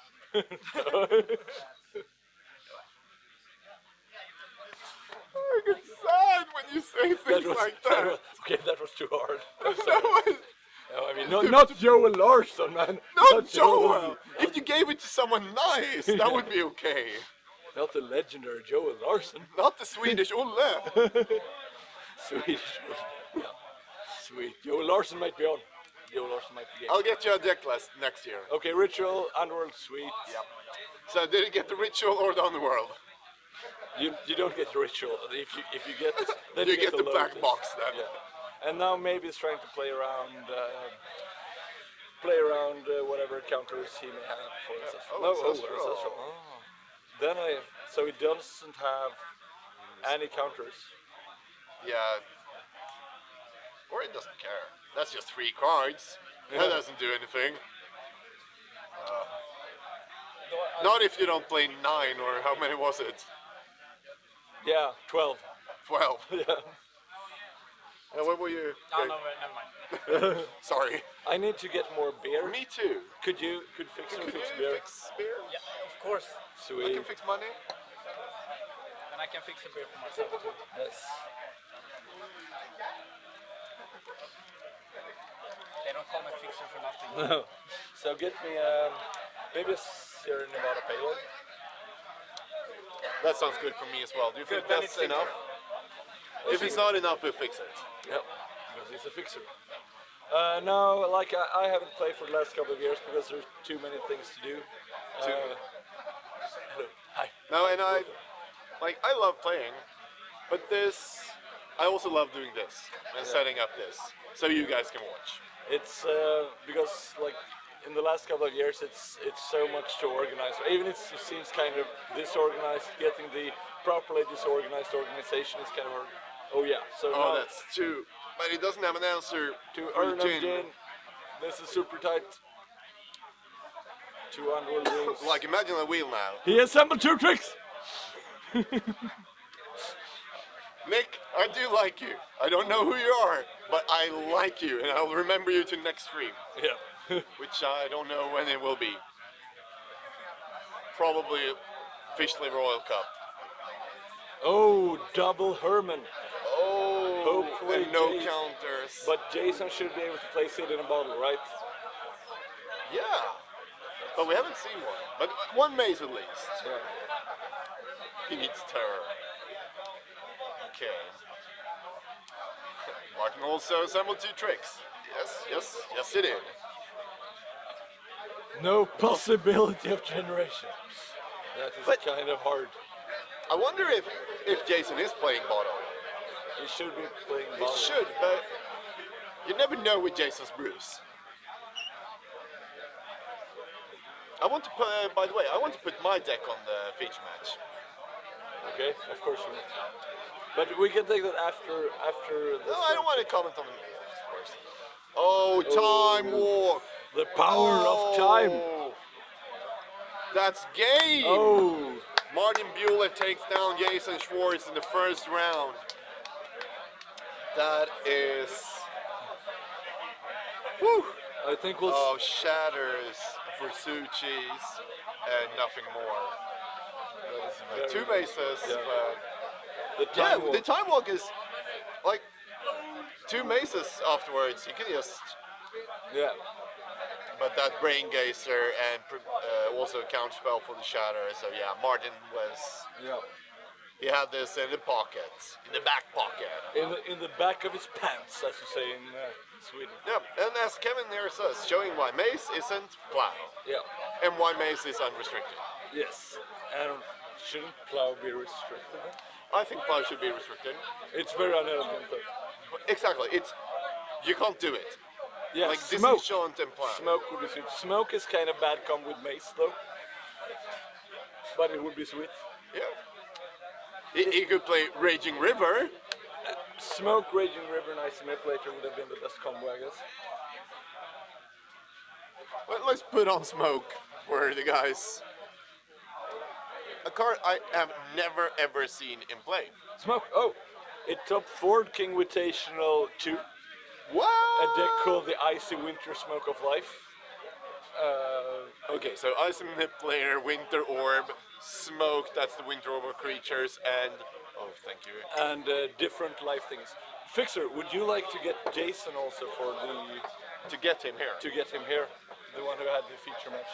I get sad when you say things like that. Okay, that was too hard. I'm That sorry. was- No, I mean, not Joel Larson, man. Not Joel! If you gave it to someone nice, that would be okay. Not the legendary Joel Larson. Not the Swedish Olle. Swedish. Yeah. Sweet. Joel Larson might be on. Joel Larson might be I'll get you a deck list next year. Okay, Ritual, Underworld, sweet. Yep. So did you get the Ritual or the Underworld? You don't get the Ritual. If you get then You get the black Lotus. box then. Yeah. And now maybe he's trying to play around whatever counters he may have for Ancestral. Ancestral. Oh. Then so he doesn't have any counters. Yeah. Or it doesn't care. That's just 3 cards. That Yeah. doesn't do anything. Not if you don't play 9, or how many was it? Yeah, 12. 12. Yeah. And what were you? Oh, no, never mind. Sorry. I need to get more beer. Me too. Could fix Could fix you beer? fix beer? Yeah, of course. I Sweet. can fix money. And I can fix the beer for myself too. Yes. They don't call me fixer for nothing. No. So get me maybe a Sierra Nevada Pale Ale. That sounds good for me as well. Do you think Good, then that's it's enough? If it's not enough, we'll fix it. Yep, because it's a fixer. No, like I haven't played for the last couple of years because there's too many things to do. Hello. Hi. No, and I love playing, but I also love doing this and setting up this, so you guys can watch. It's because like in the last couple of years, it's so much to organize. Even if it seems kind of disorganized, getting the properly disorganized organization is kind of hard. Oh yeah. So Oh, now that's true. But it doesn't have an answer to for earn the a gin. gin, this is super tight. 200 rules. Like, imagine a wheel now. He assembled 2 tricks. Nick, I do like you. I don't know who you are, but I like you, and I'll remember you to next stream, Yeah. which I don't know when it will be. Probably Fishley Royal Cup. Oh, double Herman. Oh, Hopefully and no Jason- counters. But Jason should be able to place it in a bottle, right? Yeah, but we haven't seen one. But one maze at least. Yeah. He needs terror. Okay. Martin also assembled 2 tricks. Yes, it did. No possibility of generation. That is But- kind of hard. I wonder if Jason is playing bottle. He should be playing He bottle. should, but you never know with Jason's brews. I want to put, by the way, I want to put my deck on the feature match. Okay, of course we will. But we can take that after this. No, I don't want to comment on it, of course. Oh, time walk. The power of time. Oh, that's game. Oh, Martin Bueller takes down Jason Schwartz in the first round. That is. Whew. I think we'll. Oh, shatters for Suchis and nothing more. That is very 2 bases. Yeah. But The yeah, time walk. the time walk is like 2 maces afterwards. You can just. Yeah. But that brain gazer and also counterspell for the shatter. So yeah, Martin was. Yeah. He had this in the pocket, in the back pocket. In the back of his pants, as you say in Sweden. Yeah, and as Kevin here says, showing why mace isn't plow Yeah. and why mace is unrestricted. Yes. And shouldn't plow be restricted? I think plow should be restricted. It's very unelegant though. Exactly, you can't do it. Yeah, Like smoke. disenchant and plow. Smoke would be sweet. Smoke is kind of bad combo with mace though. But it would be sweet. Yeah. He could play Raging River. Smoke, Raging River, and Icy Manipulator would have been the best combo, I guess. Let's put on Smoke for the guys. A card I have never ever seen in play. Smoke. Oh, it topped Ford King Invitational 2. What? A deck called the Icy Winter Smoke of Life. Okay, so Ice Manipulator, Winter Orb, Smoke, that's the Winter Orb of creatures, and... Oh, thank you. And different life things. Fixer, would you like to get Jason also for To get him here. to get him here? The one who had the feature match.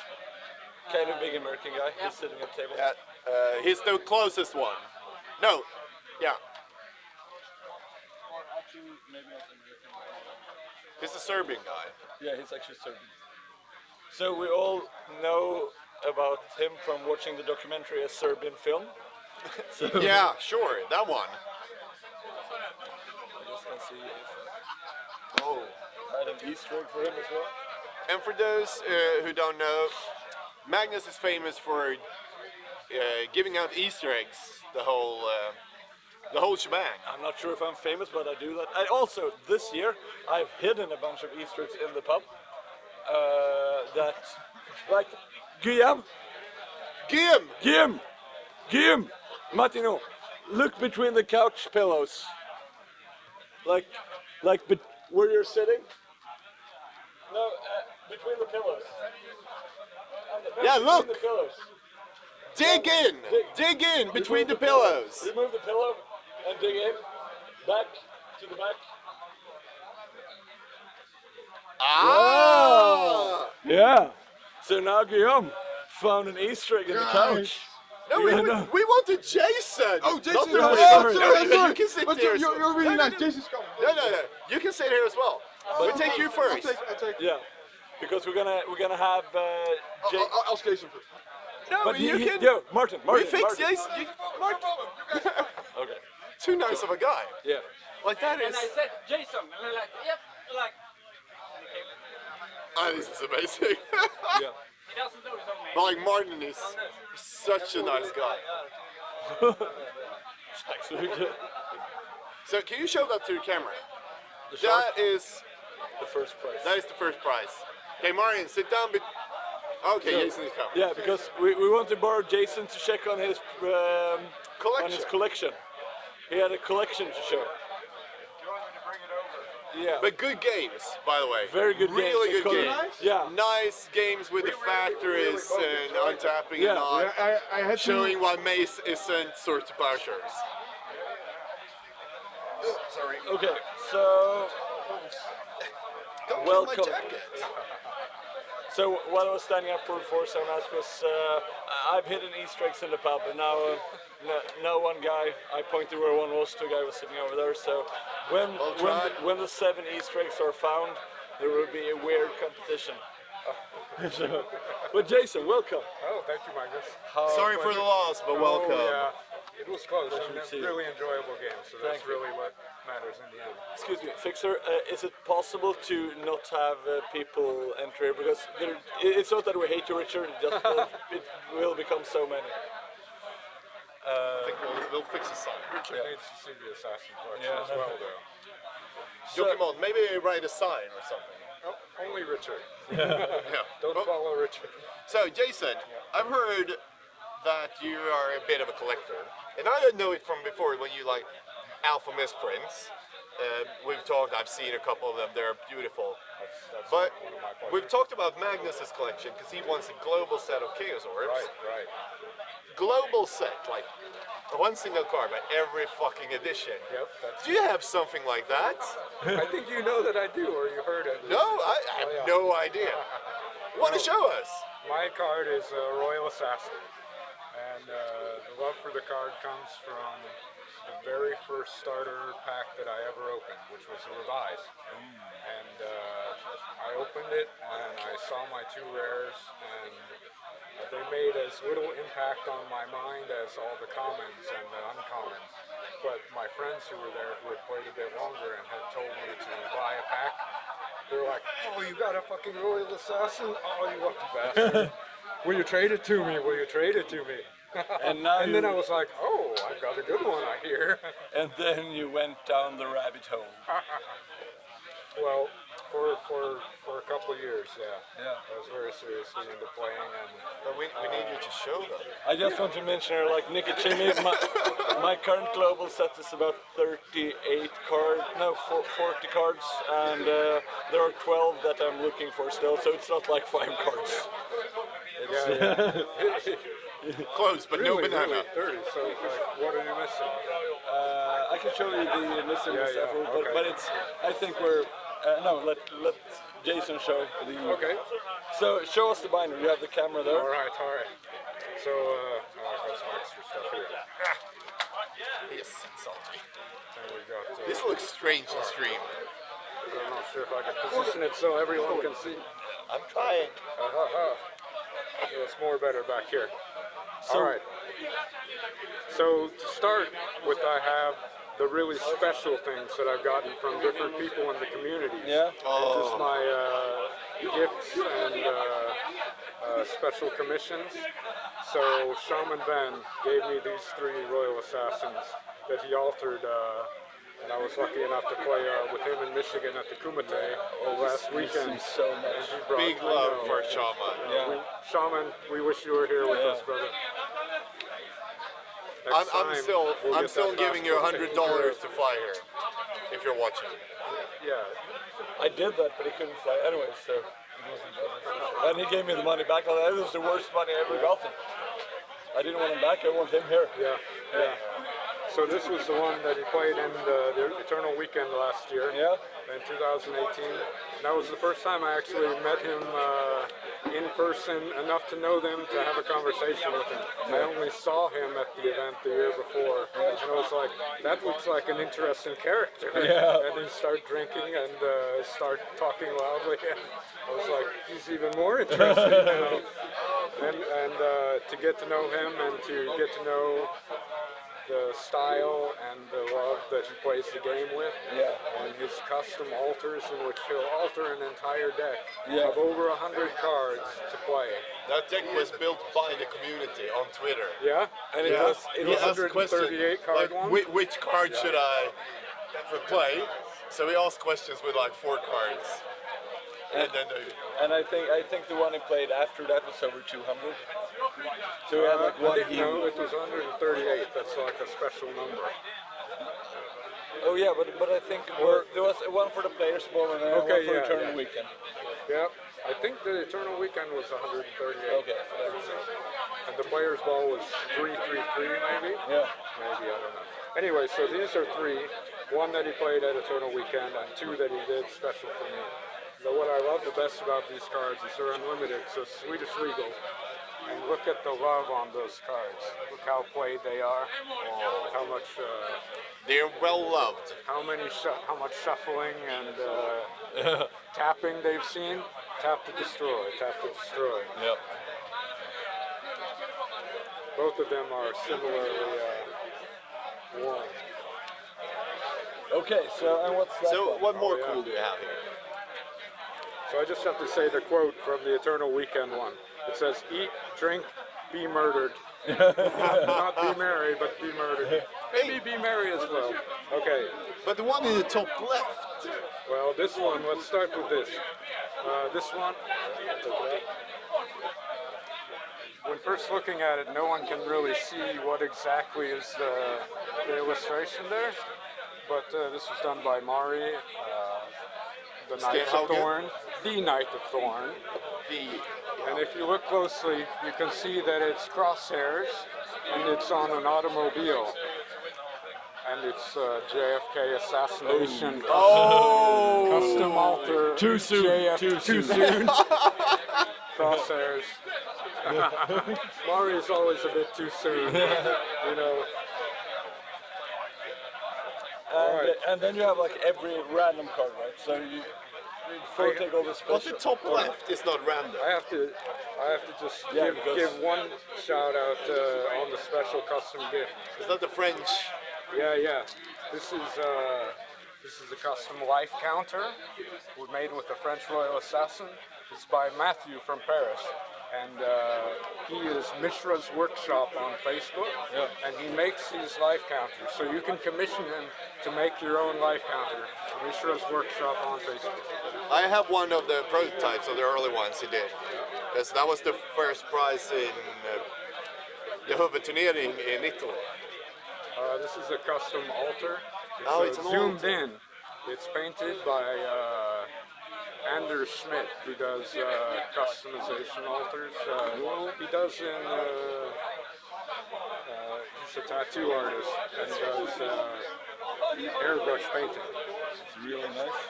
Kind of big American guy. He's sitting at the table. He's the closest one. No. Yeah. Or actually, maybe not American. He's the Serbian guy. Yeah, he's actually Serbian. So we all know about him from watching the documentary A Serbian Film. So Yeah, sure, that one. I just can see Oh. I had an Easter egg for him as well. And for those who don't know, Magnus is famous for giving out Easter eggs, the whole shebang. I'm not sure if I'm famous, but I do that. And also, this year, I've hidden a bunch of Easter eggs in the pub. That, like, Guillaume, Guillaume, Martino, look between the couch pillows. Like where you're sitting. No, between the pillows. Yeah, Between look. the pillows. Dig in between the pillows. Remove the pillow and dig in. Back to the back. Ah! Yeah. So now Guillaume found an Easter egg in the couch. No, we wanted Jason. Oh, Jason! Not the Oh, real- sorry, No, sorry. you can sit But there. you're really No, nice. Jason's coming. No. You can sit here as well. We take you first. I'll take. Yeah. Because we're gonna have I'll ask Jason first. No, but you can. Yo, Martin. We fix Martin. Jason. Martin. Okay. Too nice of a guy. Yeah. Like that And is. I said, Jason, and they're like, yep, like, Oh, this is amazing. Yeah. he doesn't know his own name. But like Martin is such a nice guy. So can you show that to the camera? That is The first prize. that is the first prize. Okay, Martin, sit down. Okay, Jason is coming. Yeah, because we want to borrow Jason to check on his collection. He had a collection to show. Yeah. But good games, by the way. Very good really games. good games. Yeah. Nice games with the factories and untapping and Yeah. not I had showing why Mace isn't sort of bashers. Sorry. Okay, so Don't welcome. kill my jacket. So what I was standing up for before so nice was I've hidden Easter eggs in the pub, and now no one guy. I pointed where one was. Two guy was sitting over there. So when the 7 Easter eggs are found, there will be a weird competition. So, but Jason, welcome. Oh, thank you, Magnus. Sorry for the loss, but welcome. Yeah, it was close. Pleasure to see you. Really enjoyable game, so that's Thank you. really what matters in the end. Excuse me, Fixer. Is it possible to not have people enter here because it's not that we hate you, Richard. It will become so many. I think we'll fix the sign. Richard needs to see the assassin collection Yeah. as well, though. Jokimon, maybe write a sign or something. Oh, only Richard. Yeah. Don't Well, follow Richard. So, Jason, I've heard that you are a bit of a collector, and I didn't know it from before when you like alpha misprints. We've talked. I've seen a couple of them. They're beautiful. That's But one of my pleasures. we've talked about Magnus's collection because he wants a global set of Chaos Orbs. Right. Global set, like one single card, but every fucking edition. Yep, that's. Do you have something like that? I think you know that I do, or you heard it. No, I have Oh, yeah. no idea. Want to show us? My card is a Royal Assassin, and the love for the card comes from the very first starter pack that I ever opened, which was a Revise. And I opened it, and I saw my 2 rares, and they made as little impact on my mind as all the commons and the uncommons. But my friends who were there, who had played a bit longer and had told me to buy a pack, they were like, "Oh, you got a fucking Royal Assassin? Oh, you lucky bastard. Will you trade it to me? Will you trade it to me?" And now And then I was like, "Oh, I've got a good one, I hear." And then you went down the rabbit hole. Well, for a couple of years, yeah. Yeah. I was very seriously into playing, and But we need you to show them. I just want to mention here, like Nicky Chimney, my current global set is about 38 cards, no, 40 cards, and there are 12 that I'm looking for still, so it's not like 5 cards. Close, but no really, banana. 30. So, what are you missing? I can show you the missing Yeah, stuff, yeah, but, okay. but it's, I think we're, no, let Jason show the, Okay. So show us the binder, you have the camera there. All right. So, I've got some extra stuff here. Yes, it's salty. And we got. This looks strange in stream. I'm not sure if I can position it so everyone can see. I'm trying. It's more better back here. So- All right. So to start with, I have the really special things that I've gotten from different people in the community. Yeah. Just my gifts and special commissions. So Shaman Ben gave me these 3 Royal Assassins that he altered, and I was lucky enough to play with him in Michigan at the Kumite last weekend. So much. He brought- Big I love know. for Shaman. Yeah. Shaman, we wish you were here with Yeah. us, brother. I'm Next time, we'll I'm get still that giving you passport taken care $100 of. to fly here, if you're watching. Yeah. I did that, but he couldn't fly anyway, so. And he gave me the money back. That was the worst money I ever got him. I didn't want him back, I want him here. Yeah. So this was the one that he played in the Eternal Weekend last year. Yeah. In 2018. That was the first time I actually met him in person enough to know them to have a conversation with him. I only saw him at the event the year before, and I was like, that looks like an interesting character. Yeah. And he started drinking and start talking loudly, and I was like, he's even more interesting now. And to get to know him and to get to know the style and the love that he plays the game with, and his custom alters in which he'll alter an entire deck of over 100 cards to play. That deck was built by the community on Twitter. Yeah, and it was He asked 138 card like, one. which card should I play? So we asked questions with like 4 cards. And then And I think the one he played after that was over 200. So he had like one game. No, it was 138. That's like a special number. Oh yeah, but I think there was one for the Players Ball and then one for the Eternal Weekend. Yeah, I think the Eternal Weekend was 138. Okay. And the Players Ball was 333 maybe? Yeah. Maybe, I don't know. Anyway, so these are 3. 1 that he played at Eternal Weekend and 2 that he did special for me. So what I love the best about these cards is they're unlimited, so Swedish Legal. And look at the love on those cards. Look how played they are. How much they're well loved. how much shuffling and tapping they've seen. Tap to destroy, tap to destroy. Yep. Both of them are similarly worn. Okay, so and what's that? So one? what more cool do you have here? So I just have to say the quote from the Eternal Weekend one. It says, "Eat, drink, be murdered." Not be merry, but be murdered. Maybe be merry as well. Okay, But the one in the top left. well, this one, let's start with this. This one, when first looking at it, no one can really see what exactly is the illustration there. But this was done by Mari, the Knight of Stenhaugen? Thorn, the Knight of Thorn. And if you look closely, you can see that it's crosshairs, and it's on an automobile. And it's JFK assassination. Custom alter. Too soon. Too soon. Crosshairs. Mari is always a bit too soon, you know. And then you have like every random card, right? So you take all the special. But the top left is not random. I have to just because- give one shout out on the special custom gift. It's not the French. Yeah. This is a custom life counter. Made with a French Royal Assassin. It's by Matthew from Paris. And he is Mishra's Workshop on Facebook, and he makes these life counters. So you can commission him to make your own life counter. Mishra's Workshop on Facebook. I have one of the prototypes of the early ones he did. Because that was the first prize in the huvudturnering in Italy. This is a custom altar. It's an zoomed altar. in. It's painted by Anders Schmidt, who does customization altars. He does in, he's a tattoo artist and does airbrush painting. It's really nice.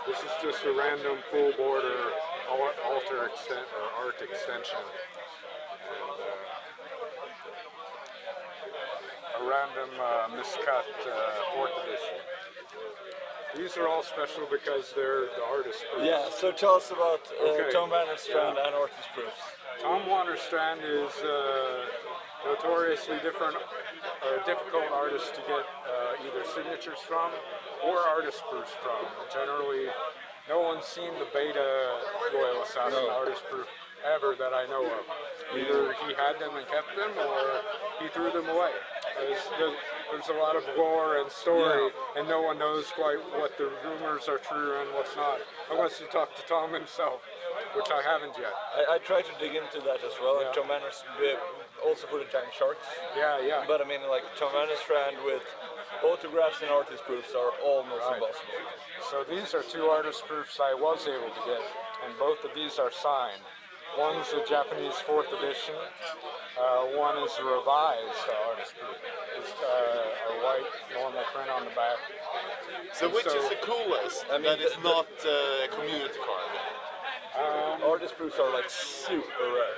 This is just a random full border altar art extension. And a random miscut 4th edition. These are all special because they're the artist proofs. Yeah, so tell us about Okay. Tom Vanderstrand and Artist Proofs. Tom Wanderstrand is notoriously difficult artist to get either signatures from or artist proofs from. Generally, no one's seen the beta Royal Assassin artist proof ever that I know of. Either he had them and kept them, or he threw them away. There's a lot of lore and story, and no one knows quite what the rumors are true and what's not, unless you talk to Tom himself, which I haven't yet. I tried to dig into that as well, and Tom Vanderstrand, also for the Giant Sharks. Yeah. But I mean, like Tom Vanderstrand with autographs and artist proofs are almost impossible. So these are 2 artist proofs I was able to get, and both of these are signed. One's a Japanese 4th edition. One is a revised artist proof. It's a white normal print on the back. So which is the coolest? I mean, that is not a community card. Artist proofs are like super rare.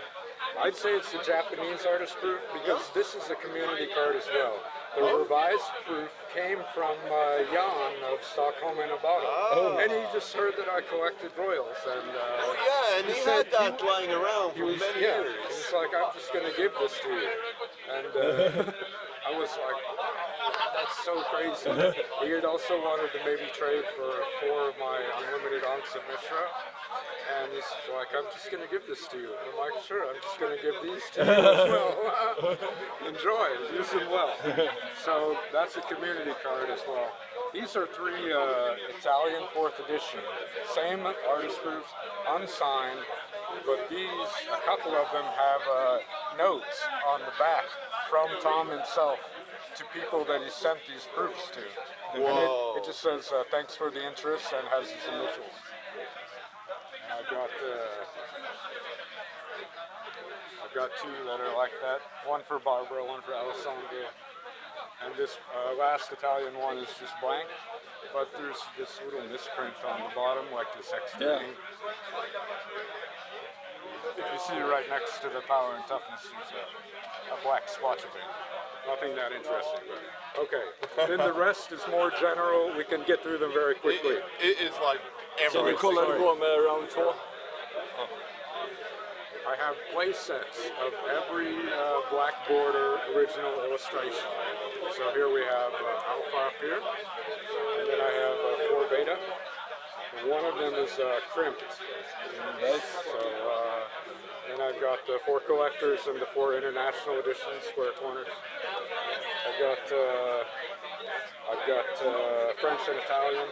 I'd say it's the Japanese artist proof because this is a community card as well. The revised proof came from Jan of Stockholm and Abada. And he just heard that I collected royals. And, Yeah, and he had that lying around for many He years. was like, I'm just going to give this to you. And I was like, that's so crazy. He had also wanted to maybe trade for 4 of my unlimited Ankhs of Mishra. And he's like, I'm just going to give this to you. And I'm like, sure, I'm just going to give these to you as well. Enjoy, use them well. So that's a community card as well. These are 3 Italian 4th edition. Same artist proofs, unsigned, but these, a couple of them have notes on the back from Tom himself to people that he sent these proofs to. Whoa. And it just says, thanks for the interest, and has his initials. I've got 2 that are like that. One for Barbara, one for Alessandra. And this last Italian one is just blank, but there's this little misprint on the bottom, like this extra ink. If you see right next to the power and toughness, there's a black splotch of it. Nothing that interesting, but okay. Then the rest is more general. We can get through them very quickly. It is like Så vi everything. kollar gå med round 2. I have play sets of every black border original illustration. So here we have Alpha up here, and then I have 4 Beta. And one of them is crimped. So then I've got the 4 collectors and the 4 international editions, square corners. I've got French and Italian.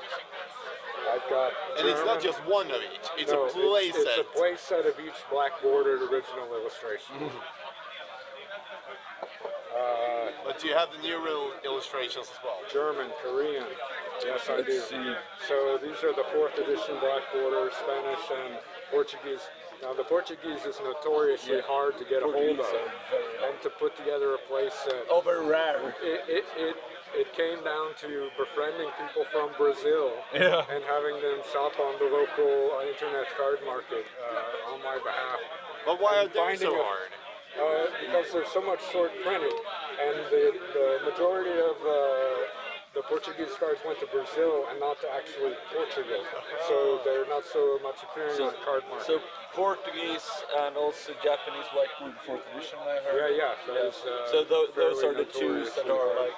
I've got And it's not German. just one of each, it's No, a play it's set. a play set of each black bordered original illustration. But you have the new illustrations as well. German, Korean. Yes, I do. So these are the 4th edition black border, Spanish and Portuguese. Now the Portuguese is notoriously hard to get a hold of, and to put together a play set. Oh, very rare. It came down to befriending people from Brazil and having them shop on the local internet card market on my behalf. But why are And they finding so a- hard? Because there's so much short printing, and the majority of the Portuguese cards went to Brazil and not to actually Portugal, so they're not so much appearing on card market. So Portuguese and also Japanese whiteboard 4th edition, I heard. yeah, that is, So those fairly are the 2 that notoriously are hard. like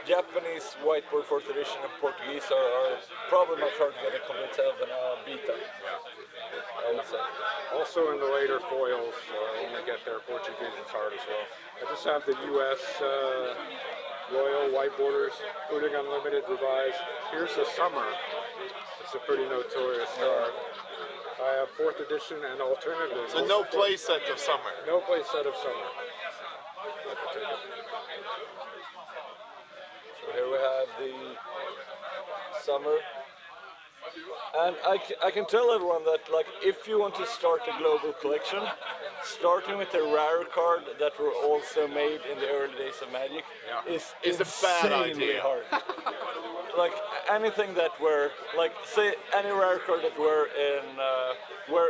Japanese whiteboard 4th edition and Portuguese are probably much harder to get a complete set of than a beta. I would say. Also in the later foils, when we get there, Portuguese is hard as well. I just have the U.S. Royal white borders, including Unlimited revised. Here's the Summer. It's a pretty notorious card. I have 4th edition and alternative. So no play set of summer. No play set of Summer. So here we have the summer. And I can tell everyone that, like, if you want to start a global collection, starting with a rare card that were also made in the early days of Magic is It's a bad insanely idea. hard. Like anything that were, like, say any rare card that were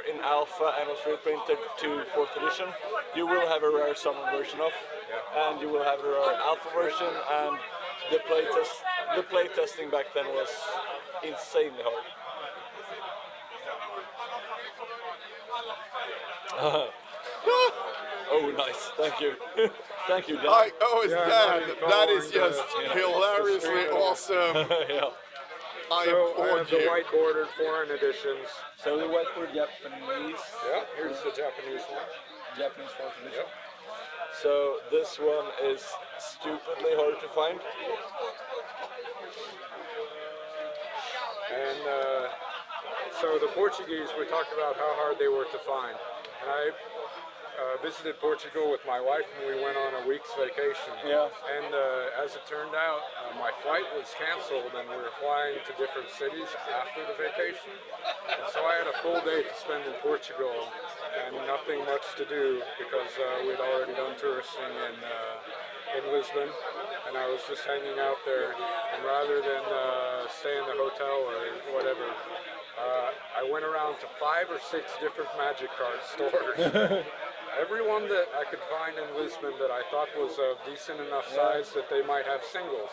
in Alpha and was reprinted to 4th edition, you will have a rare summer version of, and you will have a rare Alpha version, and the play testing back then was insanely hard. Oh, nice. Thank you. Thank you, Dan. It's Yeah, Dan. no, That is calling just the- hilariously the- awesome. Yeah. I So I applaud have the you. white bordered foreign editions. So the whiteboard Japanese, Yeah, here's the Japanese one. Japanese 4th edition. So this one is stupidly hard to find. And so the Portuguese, we talked about how hard they were to find. And visited Portugal with my wife, and we went on a week's vacation. Yeah. And as it turned out, my flight was canceled, and we were flying to different cities after the vacation. And so I had a full day to spend in Portugal, and nothing much to do because we'd already done touristing in Lisbon, and I was just hanging out there. And rather than stay in the hotel or whatever, I went around to 5 or 6 different magic card stores. Everyone that I could find in Lisbon that I thought was of decent enough size that they might have singles.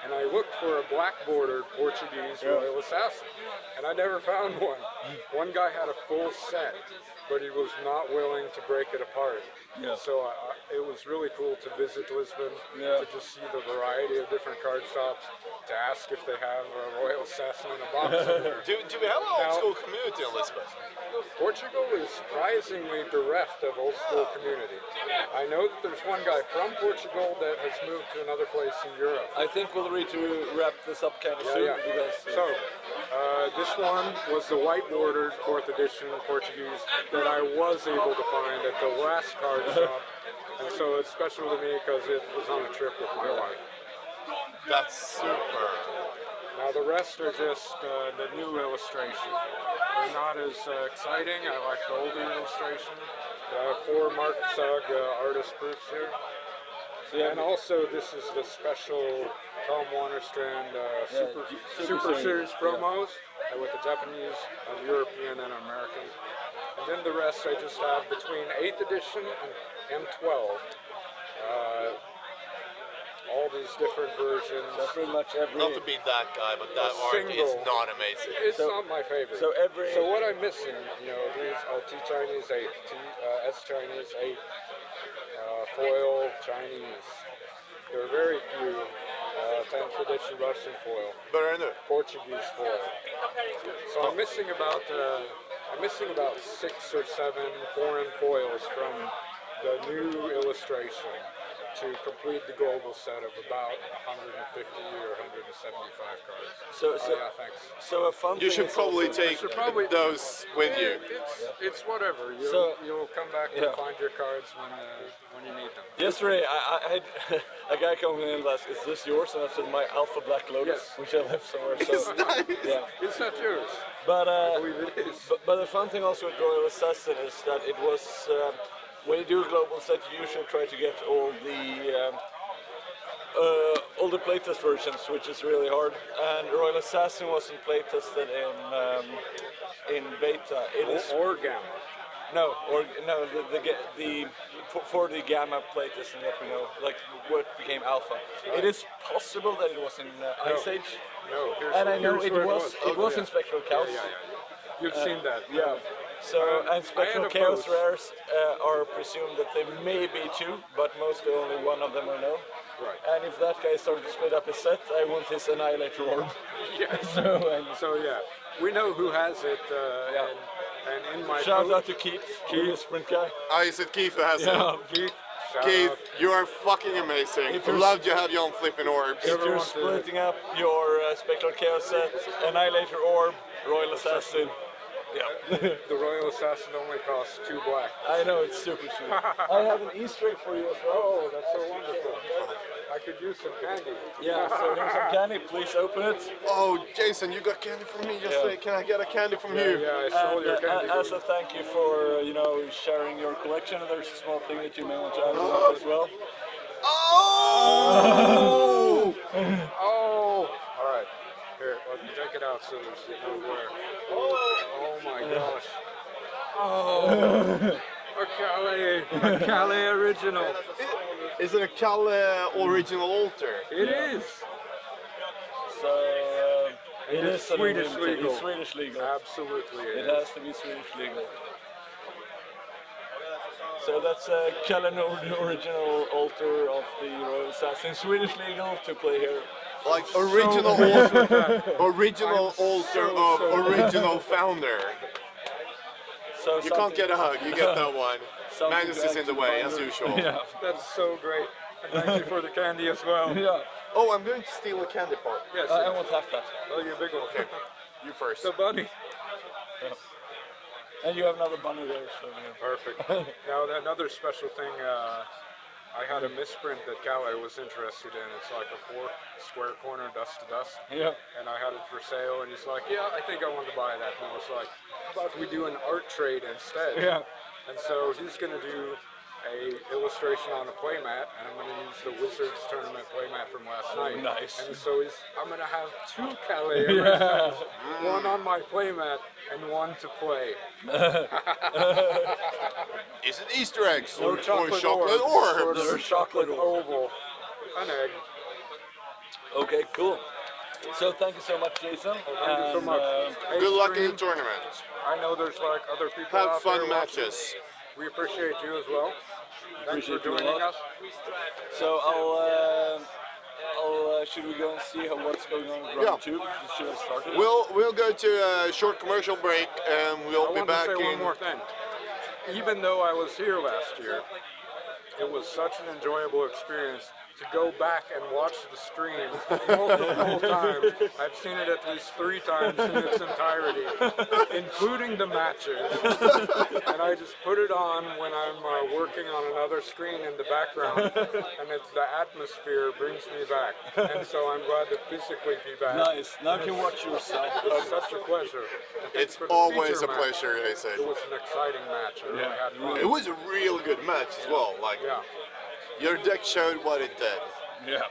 And I looked for a black bordered Portuguese Royal Assassin, and I never found one. One guy had a full set, but he was not willing to break it apart. Yeah. So it was really cool to visit Lisbon, to just see the variety of different card shops, to ask if they have a Royal Assassin in a box somewhere. Do we have an old school community in Lisbon? Portugal is surprisingly bereft of old school community. I know that there's one guy from Portugal that has moved to another place in Europe. I think we'll need to wrap this up kind of soon. Because, So, this one was the white bordered 4th edition Portuguese that I was able to find at the last card shop. And so it's special to me because it was on a trip with my wife. That's super. Now the rest are just the new illustration. They're not as exciting. I like the older illustration. 4 Martin Zog artist proofs here. And also this is the special Tom Wannerstrand Super Series promos with the Japanese, European, and American. And then the rest I just have between 8th edition and 12. All these different versions. so pretty much every. Not to be that guy, but that art is single. not amazing. It's not my favorite. So So what I'm missing, these T Chinese 8, S Chinese 8, foil Chinese. There are very few 10th edition Russian foil, But I know. Portuguese foil. So I'm missing about 6 or 7 foreign foils from the new illustration to complete the global set of about 150 or 175 cards. So yeah, thanks. so a fun You thing should is probably also- take those with you. It's whatever. You'll come back and find your cards when you need them. Yesterday, I had a guy coming in and asked, "Is this yours?" And I said, "My Alpha Black Lotus, Yes. which I left somewhere." So, yeah. It's not yours. But I believe it is. but the fun thing also with Royal Assassin is that it was when you do a global set, you usually try to get all the playtest versions, which is really hard. And Royal Assassin wasn't playtested in beta. It is Or gamma. for the gamma playtesting that we know, like what became alpha. It is possible that it was in Ice Age, No, and I know here's it where was in Spectral Chaos. Yeah. You've seen that. Yeah. So, and Spectral I had a Chaos post. rares are presumed that there may be 2, but mostly only one of them are known. Right. And if that guy started to split up his set, I want his Annihilator Orb. So yeah, we know who has it, and in my Shout post- out to Keith, the sprint guy. Is it Keith who has Yeah. it? Keith, shout Keith, out. you are fucking amazing. If you're- Love to have you on Flipping Orbs. If you're want to- splitting up your Spectral Chaos set, Annihilator Orb, Royal Assassin. Yeah. The Royal Assassin only costs 2 black. I know, it's super cheap. I have an Easter egg for you as well. Oh, that's so wonderful. I could use some candy. Yeah, so here's some candy. Please open it. Oh, Jason, you got candy from me yesterday. Can I get a candy from you? Yeah, I stole And your candy. as a thank you for sharing your collection, there's a small thing that you may want to add as well. Oh! Oh! All right. Here, let me take it out so there's no glare. Oh my gosh. Oh! A Calais original. Is it a Kalle original altar? It is. So it is Swedish unlimited. legal. It's Swedish legal. Absolutely. It has to be Swedish legal. So that's a Kalle original altar of the Royal Assassin. Swedish legal to play here. Like original altar, I'm altar so of original founder. So You can't get a hug, you get that one. something Magnus is in the way, as usual. Yeah. That's so great. And thank you for the candy as well. Yeah. Oh, I'm going to steal a candy part. Yes. I won't have that. Oh, you big one. You first. So, buddy. And you have another bunny there. So, yeah. Perfect. Now, another special thing, I had a misprint that Calais was interested in. It's like a 4 square corner dust to dust. Yeah. And I had it for sale, and he's like, yeah, I think I want to buy that. And I was like, how about we do an art trade instead? Yeah. And so he's going to do a illustration on a playmat, and I'm going to use the Wizards tournament playmat from last night. Nice. And so I'm going to have 2 Calais originals, one on my playmat and one to play. Is it Easter eggs No or chocolate chocolate orbs? Sort of chocolate oval. An egg. Okay, cool. So thank you so much, Jason. Thank you so much. Hey, Good luck in Stream, the tournament. I know there's like other people Have out fun there watching. matches. We appreciate you as well. Thanks for Appreciate you a joining lot. us. So should we go and see what's going on with round 2? Should I start it? We'll go to a short commercial break and I we'll be want to back say in. one more thing. Even though I was here last year, it was such an enjoyable experience to go back and watch the stream multiple times. I've seen it at least 3 times in its entirety, including the matches. And I just put it on when I'm working on another screen in the background, and it's the atmosphere brings me back. And so I'm glad to physically be back. Nice. Now you can watch yourself. It's such a pleasure. It's For the always feature a match, pleasure, they say. It was an exciting match. I really had fun. It was a real good match as well. Like Yeah. your deck showed what it did. Yeah.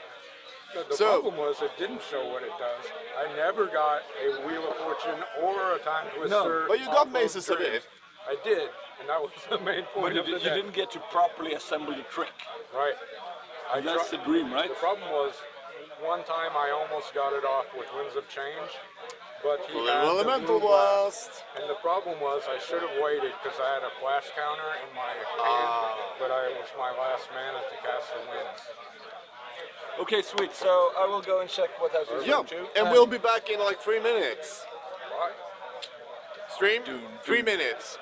The So- problem was it didn't show what it does. I never got a Wheel of Fortune or a Time Twister. But you off got those Maces of turns. It. I did, and that was the main But point you, of the you deck. didn't get to properly assemble the trick. Right. I That's the try- dream, right? The problem was, one time I almost got it off with Winds of Change, but he had the Elemental Blue Blast. Blast. And the problem was I should have waited because I had a flash counter in my hand, but it was my last mana to cast the Winds. Okay, sweet. So I will go and check what has been Yeah, round 2. and we'll be back in like 3 minutes. Right. Stream? 3 minutes.